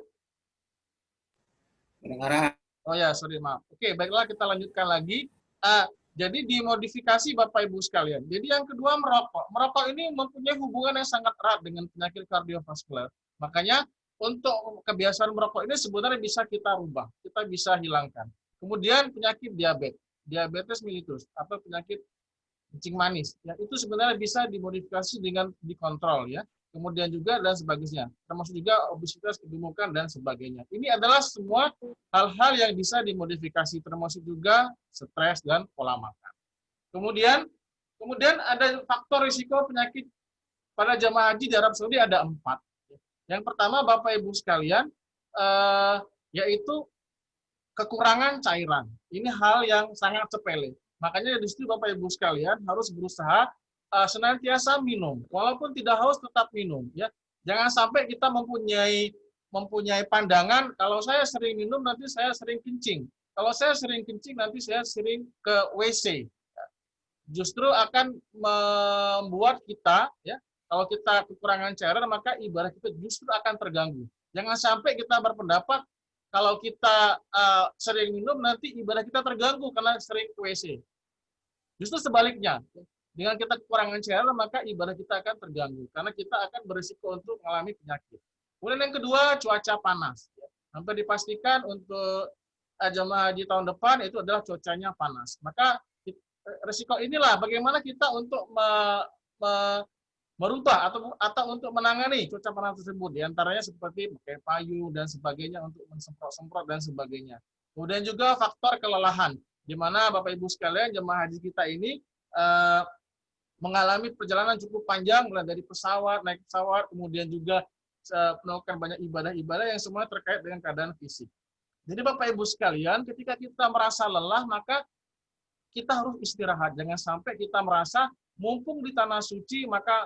Kedengaran. Oh ya, sorry, maaf. Oke, baiklah kita lanjutkan lagi. Jadi dimodifikasi Bapak Ibu sekalian. Jadi yang kedua merokok. Merokok ini mempunyai hubungan yang sangat erat dengan penyakit kardiovaskuler. Makanya untuk kebiasaan merokok ini sebenarnya bisa kita rubah, kita bisa hilangkan. Kemudian penyakit diabetes mellitus atau penyakit kencing manis, ya itu sebenarnya bisa dimodifikasi dengan dikontrol ya. Kemudian juga dan sebagainya, termasuk juga obesitas, kegemukan dan sebagainya. Ini adalah semua hal-hal yang bisa dimodifikasi, termasuk juga stres dan pola makan. Kemudian ada faktor risiko penyakit pada jamaah haji di Arab Saudi ada 4. Yang pertama Bapak Ibu sekalian, yaitu kekurangan cairan. Ini hal yang sangat sepele. Makanya di situ Bapak Ibu sekalian harus berusaha senantiasa minum, walaupun tidak haus tetap minum. Ya, jangan sampai kita mempunyai pandangan kalau saya sering minum nanti saya sering kencing. Kalau saya sering kencing nanti saya sering ke WC. Justru akan membuat kita, ya, kalau kita kekurangan cairan maka ibadah kita justru akan terganggu. Jangan sampai kita berpendapat kalau kita sering minum nanti ibadah kita terganggu karena sering ke WC. Justru sebaliknya, dengan kita kekurangan cairan maka ibadah kita akan terganggu karena kita akan berisiko untuk mengalami penyakit. Kemudian yang kedua cuaca panas. Hampir dipastikan untuk jamaah haji tahun depan itu adalah cuacanya panas. Maka risiko inilah bagaimana kita untuk merubah atau untuk menangani cuaca panas tersebut, diantaranya seperti pakai payung dan sebagainya untuk mensemprot-semprot dan sebagainya. Kemudian juga faktor kelelahan, di mana Bapak Ibu sekalian jemaah haji kita ini mengalami perjalanan cukup panjang, mulai dari pesawat, naik pesawat, kemudian juga melakukan banyak ibadah-ibadah yang semua terkait dengan keadaan fisik. Jadi Bapak Ibu sekalian, ketika kita merasa lelah, maka kita harus istirahat. Jangan sampai kita merasa mumpung di tanah suci, maka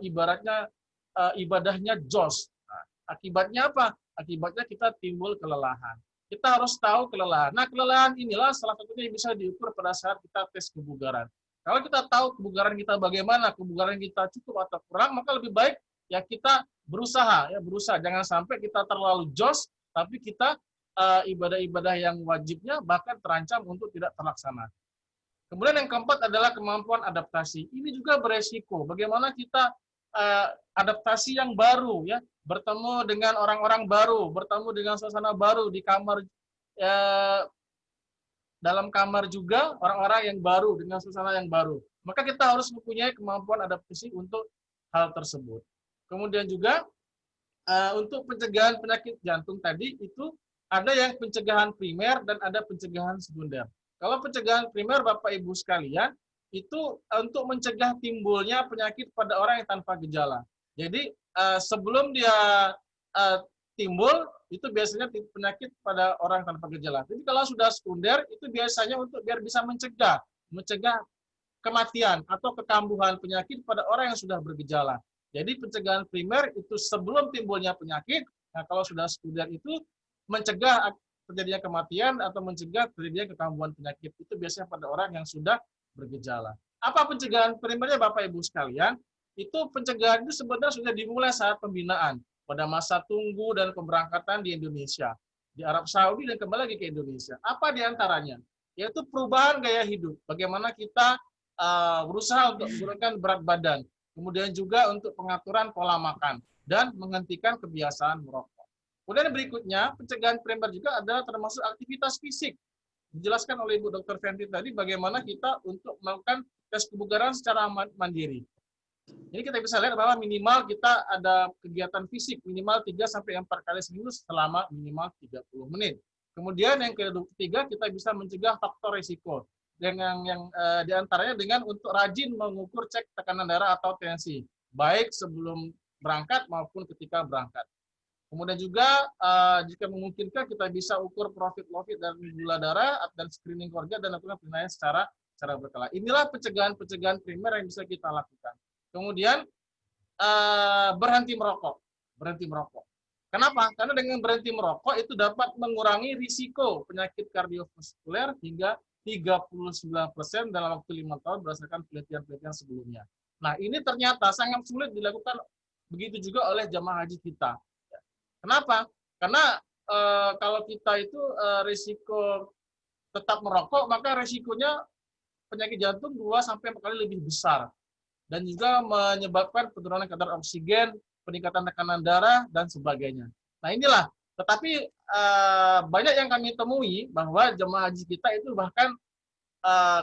ibaratnya ibadahnya jos. Nah, akibatnya apa? Akibatnya kita timbul kelelahan. Kita harus tahu kelelahan. Nah, kelelahan inilah salah satunya yang bisa diukur pada saat kita tes kebugaran. Kalau kita tahu kebugaran kita bagaimana, kebugaran kita cukup atau kurang, maka lebih baik ya kita berusaha. Jangan sampai kita terlalu jos, tapi kita ibadah-ibadah yang wajibnya bahkan terancam untuk tidak terlaksana. Kemudian yang keempat adalah kemampuan adaptasi. Ini juga beresiko. Bagaimana kita adaptasi yang baru, ya, bertemu dengan orang-orang baru, bertemu dengan suasana baru di kamar, dalam kamar juga orang-orang yang baru dengan suasana yang baru. Maka kita harus mempunyai kemampuan adaptasi untuk hal tersebut. Kemudian juga untuk pencegahan penyakit jantung tadi itu ada yang pencegahan primer dan ada pencegahan sekunder. Kalau pencegahan primer Bapak Ibu sekalian itu untuk mencegah timbulnya penyakit pada orang yang tanpa gejala. Jadi sebelum dia timbul itu biasanya penyakit pada orang tanpa gejala. Jadi kalau sudah sekunder itu biasanya untuk biar bisa mencegah kematian atau kekambuhan penyakit pada orang yang sudah bergejala. Jadi pencegahan primer itu sebelum timbulnya penyakit. Nah, kalau sudah sekunder itu mencegah terjadinya kematian atau mencegah terjadinya kekambuhan penyakit. Itu biasanya pada orang yang sudah bergejala. Apa pencegahan primernya Bapak Ibu sekalian? Itu pencegahan itu sebenarnya sudah dimulai saat pembinaan pada masa tunggu dan pemberangkatan di Indonesia, di Arab Saudi dan kembali lagi ke Indonesia. Apa diantaranya? Yaitu perubahan gaya hidup. Bagaimana kita berusaha untuk menurunkan berat badan. Kemudian juga untuk pengaturan pola makan dan menghentikan kebiasaan merokok. Kemudian berikutnya, pencegahan primer juga adalah termasuk aktivitas fisik. Dijelaskan oleh Ibu Dr. Fenty tadi bagaimana kita untuk melakukan tes kebugaran secara mandiri. Jadi kita bisa lihat bahwa minimal kita ada kegiatan fisik minimal 3-4 kali seminggu selama minimal 30 menit. Kemudian yang ketiga, kita bisa mencegah faktor risiko. Dengan yang diantaranya dengan untuk rajin mengukur cek tekanan darah atau tensi, baik sebelum berangkat maupun ketika berangkat. Kemudian juga jika memungkinkan kita bisa ukur profit dan gula darah dan screening keluarga dan lakukan penilaian secara berkala. Inilah pencegahan primer yang bisa kita lakukan. Kemudian berhenti merokok. Kenapa? Karena dengan berhenti merokok itu dapat mengurangi risiko penyakit kardiovaskuler hingga 39% dalam waktu 5 tahun berdasarkan penelitian sebelumnya. Nah, ini ternyata sangat sulit dilakukan begitu juga oleh jamaah haji kita. Kenapa? Karena kalau kita itu risiko tetap merokok, maka risikonya penyakit jantung 2-4 kali lebih besar. Dan juga menyebabkan penurunan kadar oksigen, peningkatan tekanan darah, dan sebagainya. Nah inilah, tetapi banyak yang kami temui bahwa jemaah haji kita itu bahkan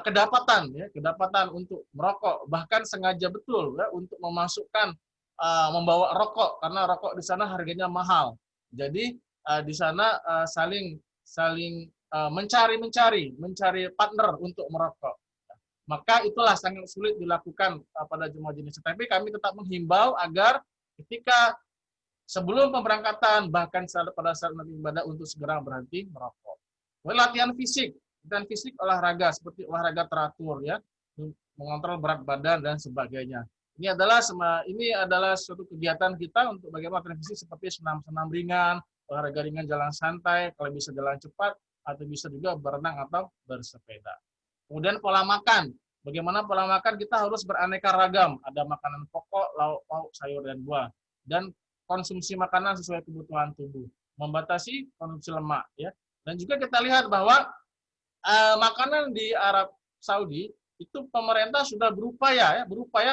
kedapatan untuk merokok, bahkan sengaja betul ya, untuk memasukkan, membawa rokok, karena rokok di sana harganya mahal. Jadi di sana saling mencari partner untuk merokok. Maka itulah sangat sulit dilakukan pada jemaah jenis. Tapi kami tetap menghimbau agar ketika sebelum pemberangkatan, bahkan pada saat nanti ibadah untuk segera berhenti merokok. Latihan fisik olahraga seperti olahraga teratur ya, mengontrol berat badan dan sebagainya. Ini adalah suatu kegiatan kita untuk bagaimana latihan fisik seperti senam ringan, olahraga ringan jalan santai, kalau bisa jalan cepat, atau bisa juga berenang atau bersepeda. Kemudian pola makan. Bagaimana pola makan? Kita harus beraneka ragam. Ada makanan pokok, lauk pauk, sayur, dan buah. Dan konsumsi makanan sesuai kebutuhan tubuh. Membatasi konsumsi lemak. Ya. Dan juga kita lihat bahwa makanan di Arab Saudi, itu pemerintah sudah berupaya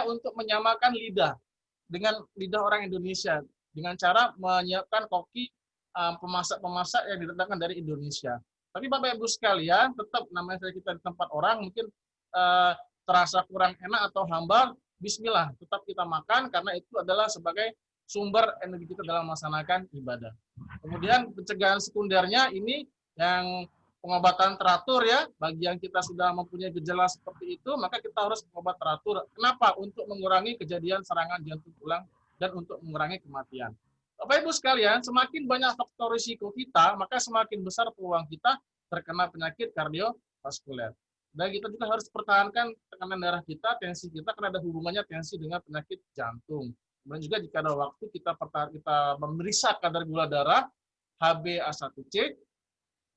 untuk menyamakan lidah dengan lidah orang Indonesia. Dengan cara menyiapkan koki pemasak-pemasak yang didatangkan dari Indonesia. Tapi Bapak Ibu sekalian, tetap namanya kita di tempat orang mungkin terasa kurang enak atau hambar, bismillah, tetap kita makan karena itu adalah sebagai sumber energi kita dalam melaksanakan ibadah. Kemudian pencegahan sekundernya ini yang pengobatan teratur ya, bagi yang kita sudah mempunyai gejala seperti itu, maka kita harus mengobat teratur. Kenapa? Untuk mengurangi kejadian serangan jantung ulang dan untuk mengurangi kematian. Bapak Ibu sekalian, semakin banyak faktor risiko kita, maka semakin besar peluang kita terkena penyakit kardiovaskuler. Dan kita juga harus pertahankan tekanan darah kita, tensi kita, karena ada hubungannya tensi dengan penyakit jantung. Kemudian juga jika ada waktu kita memeriksa kadar gula darah, HbA1c,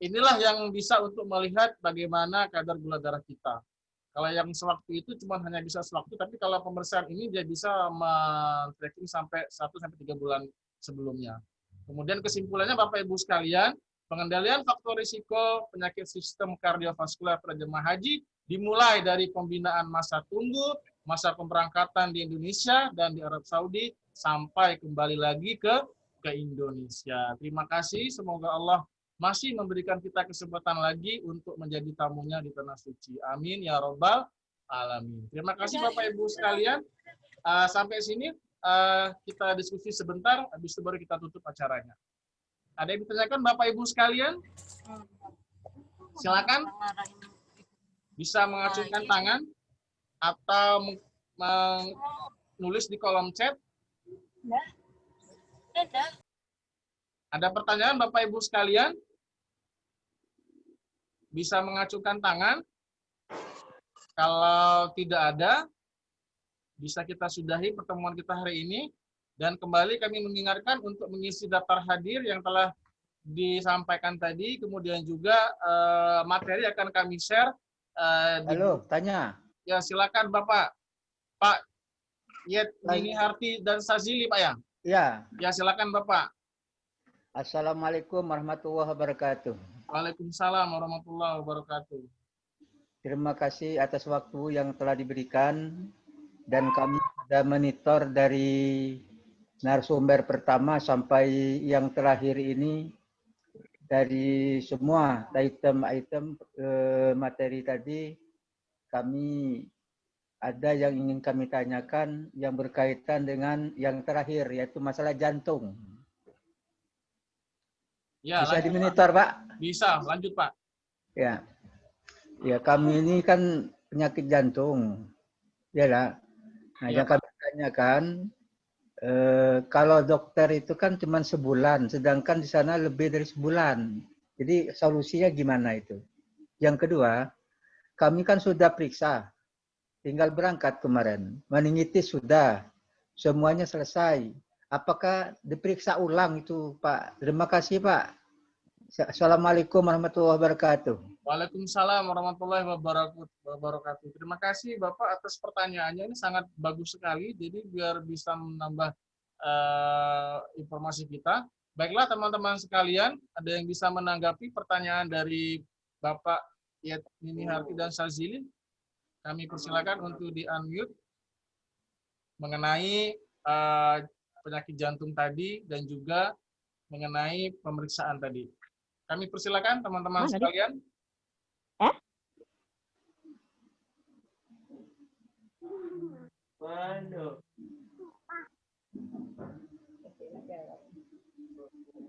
inilah yang bisa untuk melihat bagaimana kadar gula darah kita. Kalau yang sewaktu itu cuma hanya bisa sewaktu, tapi kalau pemeriksaan ini dia bisa men-tracking sampai 1-3 bulan sebelumnya. Kemudian kesimpulannya Bapak Ibu sekalian, pengendalian faktor risiko penyakit sistem kardiovaskuler pada jemaah haji dimulai dari pembinaan masa tunggu, masa pemberangkatan di Indonesia dan di Arab Saudi sampai kembali lagi ke Indonesia. Terima kasih, semoga Allah masih memberikan kita kesempatan lagi untuk menjadi tamunya di Tanah Suci. Amin ya Rabbal Alamin. Terima kasih Bapak Ibu sekalian. Sampai sini kita diskusi sebentar, habis itu baru kita tutup acaranya. Ada yang ditanyakan Bapak Ibu sekalian? Silakan. Bisa mengacungkan tangan atau menulis di kolom chat. Ada pertanyaan Bapak Ibu sekalian? Bisa mengacungkan tangan. Kalau tidak ada, bisa kita sudahi pertemuan kita hari ini. Dan kembali kami mengingatkan untuk mengisi daftar hadir yang telah disampaikan tadi. Kemudian juga materi akan kami share. Halo, tanya. Ya, silakan Bapak. Pak Yet Nini Harti dan Sazili, Pak ya? Ya. Ya, silakan Bapak. Assalamualaikum warahmatullahi wabarakatuh. Waalaikumsalam warahmatullahi wabarakatuh. Terima kasih atas waktu yang telah diberikan dan kami sudah monitor dari narasumber pertama sampai yang terakhir ini, dari semua item materi tadi kami ada yang ingin kami tanyakan yang berkaitan dengan yang terakhir, yaitu masalah jantung. Ya, Bisa lanjut, dimonitor, Pak? Bisa, lanjut Pak. Ya. Ya, kami ini kan penyakit jantung. Ya lah. Nah, Ya, yang kami tanyakan, kalau dokter itu kan cuma sebulan, sedangkan di sana lebih dari sebulan. Jadi solusinya gimana itu? Yang kedua, kami kan sudah periksa, tinggal berangkat kemarin. Meningitis sudah, semuanya selesai. Apakah diperiksa ulang itu, Pak? Terima kasih, Pak. Assalamualaikum warahmatullahi wabarakatuh. Waalaikumsalam warahmatullahi wabarakatuh. Terima kasih Bapak atas pertanyaannya, ini sangat bagus sekali. Jadi biar bisa menambah informasi kita. Baiklah teman-teman sekalian, ada yang bisa menanggapi pertanyaan dari Bapak Yetmini Harti dan Sazili? Kami persilakan untuk di-unmute mengenai penyakit jantung tadi dan juga mengenai pemeriksaan tadi. Kami persilakan teman-teman sekalian.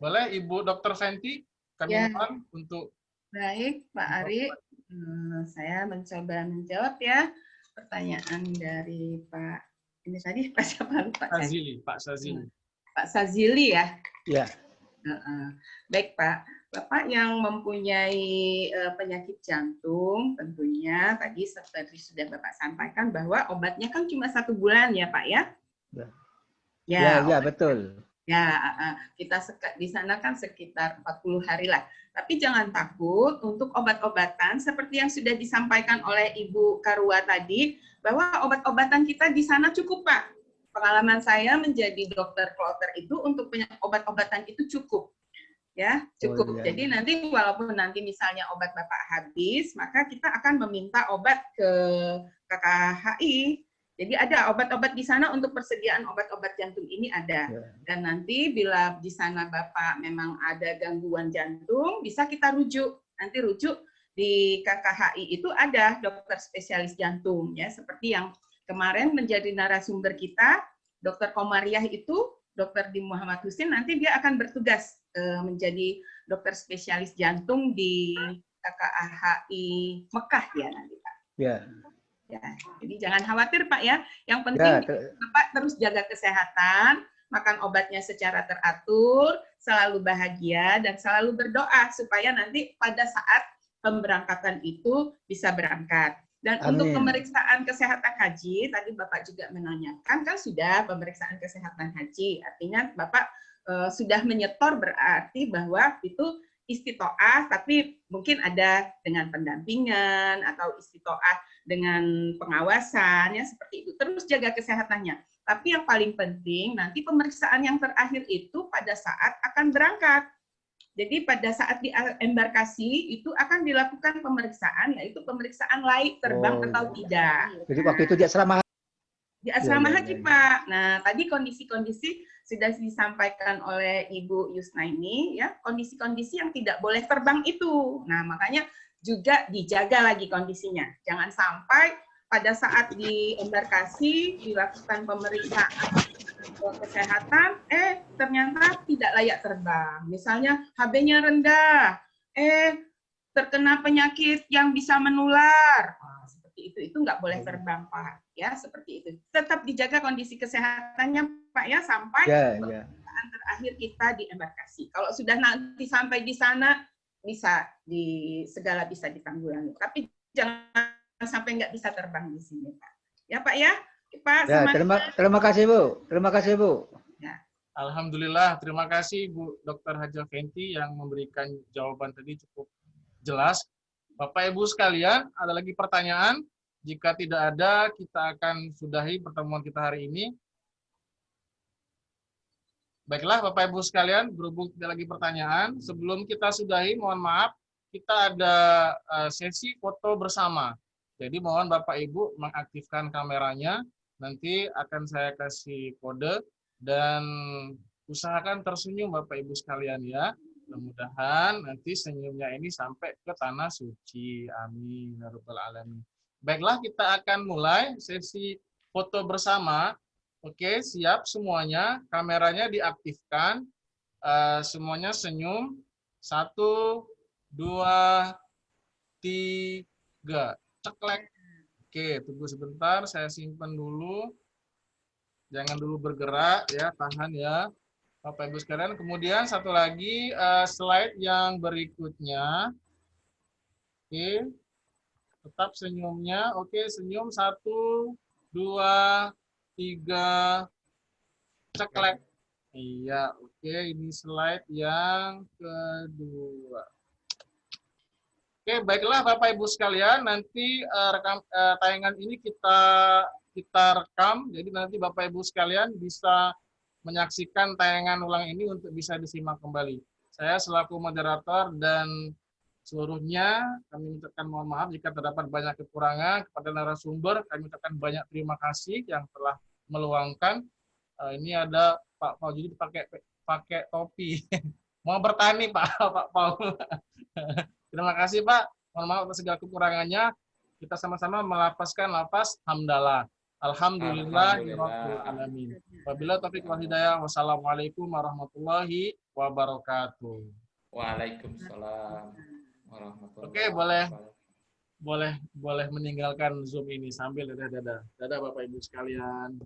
Boleh Ibu Dr. Fenty, kami mohon untuk. Baik, Pak Ari. Saya mencoba menjawab ya pertanyaan dari Pak, ini tadi Pak siapa lupa? Pak Sazili. Pak Sazili ya? Ya. Baik Pak, Bapak yang mempunyai penyakit jantung tentunya tadi seperti sudah Bapak sampaikan bahwa obatnya kan cuma 1 bulan ya Pak ya? Ya, betul. Ya, kita di sana kan sekitar 40 hari lah. Tapi jangan takut untuk obat-obatan seperti yang sudah disampaikan oleh Ibu Karua tadi, bahwa obat-obatan kita di sana cukup Pak. Pengalaman saya menjadi dokter kloter itu untuk obat-obatan itu cukup. Ya, cukup. Oh, iya. Jadi nanti walaupun nanti misalnya obat Bapak habis, maka kita akan meminta obat ke KKHI. Jadi ada obat-obat di sana untuk persediaan obat-obat jantung ini ada. Dan nanti bila di sana Bapak memang ada gangguan jantung, bisa kita rujuk. Nanti rujuk di KKHI itu ada dokter spesialis jantung ya, seperti yang kemarin menjadi narasumber kita, Dr. Komariah itu, Dr. Di Muhammad Husin, nanti dia akan bertugas menjadi dokter spesialis jantung di KKHI Mekah ya nanti Pak. Ya. Ya, jadi jangan khawatir Pak ya. Yang penting Bapak terus jaga kesehatan, makan obatnya secara teratur, selalu bahagia dan selalu berdoa supaya nanti pada saat pemberangkatan itu bisa berangkat. Dan untuk pemeriksaan kesehatan haji, tadi Bapak juga menanyakan kan sudah pemeriksaan kesehatan haji, artinya Bapak sudah menyetor berarti bahwa itu istitoah, tapi mungkin ada dengan pendampingan atau istitoah dengan pengawasan, ya seperti itu. Terus jaga kesehatannya. Tapi yang paling penting, nanti pemeriksaan yang terakhir itu pada saat akan berangkat. Jadi pada saat di embarkasi itu akan dilakukan pemeriksaan, yaitu pemeriksaan layak terbang atau tidak. Jadi waktu itu di asrama di asrama haji Pak. Nah, tadi kondisi-kondisi sudah disampaikan oleh Ibu Yusna ini, ya kondisi-kondisi yang tidak boleh terbang itu. Nah, makanya juga dijaga lagi kondisinya. Jangan sampai pada saat di embarkasi dilakukan pemeriksaan kesehatan, ternyata tidak layak terbang. Misalnya HB-nya rendah, terkena penyakit yang bisa menular. Seperti itu nggak boleh terbang Pak. Ya, seperti itu. Tetap dijaga kondisi kesehatannya Pak ya sampai pemeriksaan terakhir kita di embarkasi. Kalau sudah nanti sampai di sana segala bisa ditanggulangi. Tapi jangan sampai nggak bisa terbang di sini Pak. Ya Pak ya. Pak, ya, terima kasih Bu. Terima kasih Bu. Ya. Alhamdulillah, terima kasih Bu Dr. Haja Fenty yang memberikan jawaban tadi cukup jelas. Bapak Ibu sekalian, ada lagi pertanyaan? Jika tidak ada, kita akan sudahi pertemuan kita hari ini. Baiklah Bapak Ibu sekalian, berhubung tidak lagi pertanyaan, sebelum kita sudahi, mohon maaf, kita ada sesi foto bersama. Jadi mohon Bapak Ibu mengaktifkan kameranya, nanti akan saya kasih kode, dan usahakan tersenyum Bapak Ibu sekalian ya. Mudah-mudahan nanti senyumnya ini sampai ke tanah suci. Amin ya rabbal alamin. Baiklah, kita akan mulai sesi foto bersama. Oke, siap semuanya. Kameranya diaktifkan. Semuanya senyum. 1, 2, 3. Ceklek. Oke, tunggu sebentar. Saya simpan dulu. Jangan dulu bergerak ya, tahan ya. Bapak Ibu sekalian. Kemudian satu lagi slide yang berikutnya. Oke. Tetap senyumnya. Oke, senyum 1, 2, 3. Ceklek. Iya, oke. Ini slide yang kedua. Oke, baiklah Bapak Ibu sekalian. Nanti tayangan ini kita rekam. Jadi nanti Bapak Ibu sekalian bisa menyaksikan tayangan ulang ini untuk bisa disimak kembali. Saya selaku moderator dan seluruhnya kami ucapkan mohon maaf jika terdapat banyak kekurangan. Kepada narasumber kami ucapkan banyak terima kasih yang telah meluangkan. Ini ada Pak Paul, jadi pakai topi. Mau bertani Pak Paul. Terima kasih Pak. Mohon maaf atas segala kekurangannya. Kita sama-sama melafazkan lafaz hamdalah. Alhamdulillahirabbil alamin. Wabillahi taufiq wal hidayah. Wassalamualaikum warahmatullahi wabarakatuh. Waalaikumsalam. Oke, boleh meninggalkan Zoom ini sambil dadah. Dadah Bapak Ibu sekalian.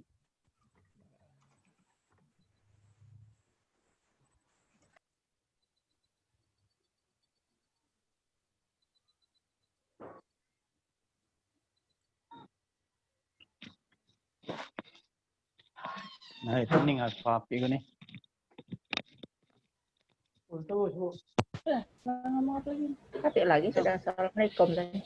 Nah, itu nih apa-apa nih. Ngomong apa lagi? Tapi lagi sudah assalamualaikum tadi.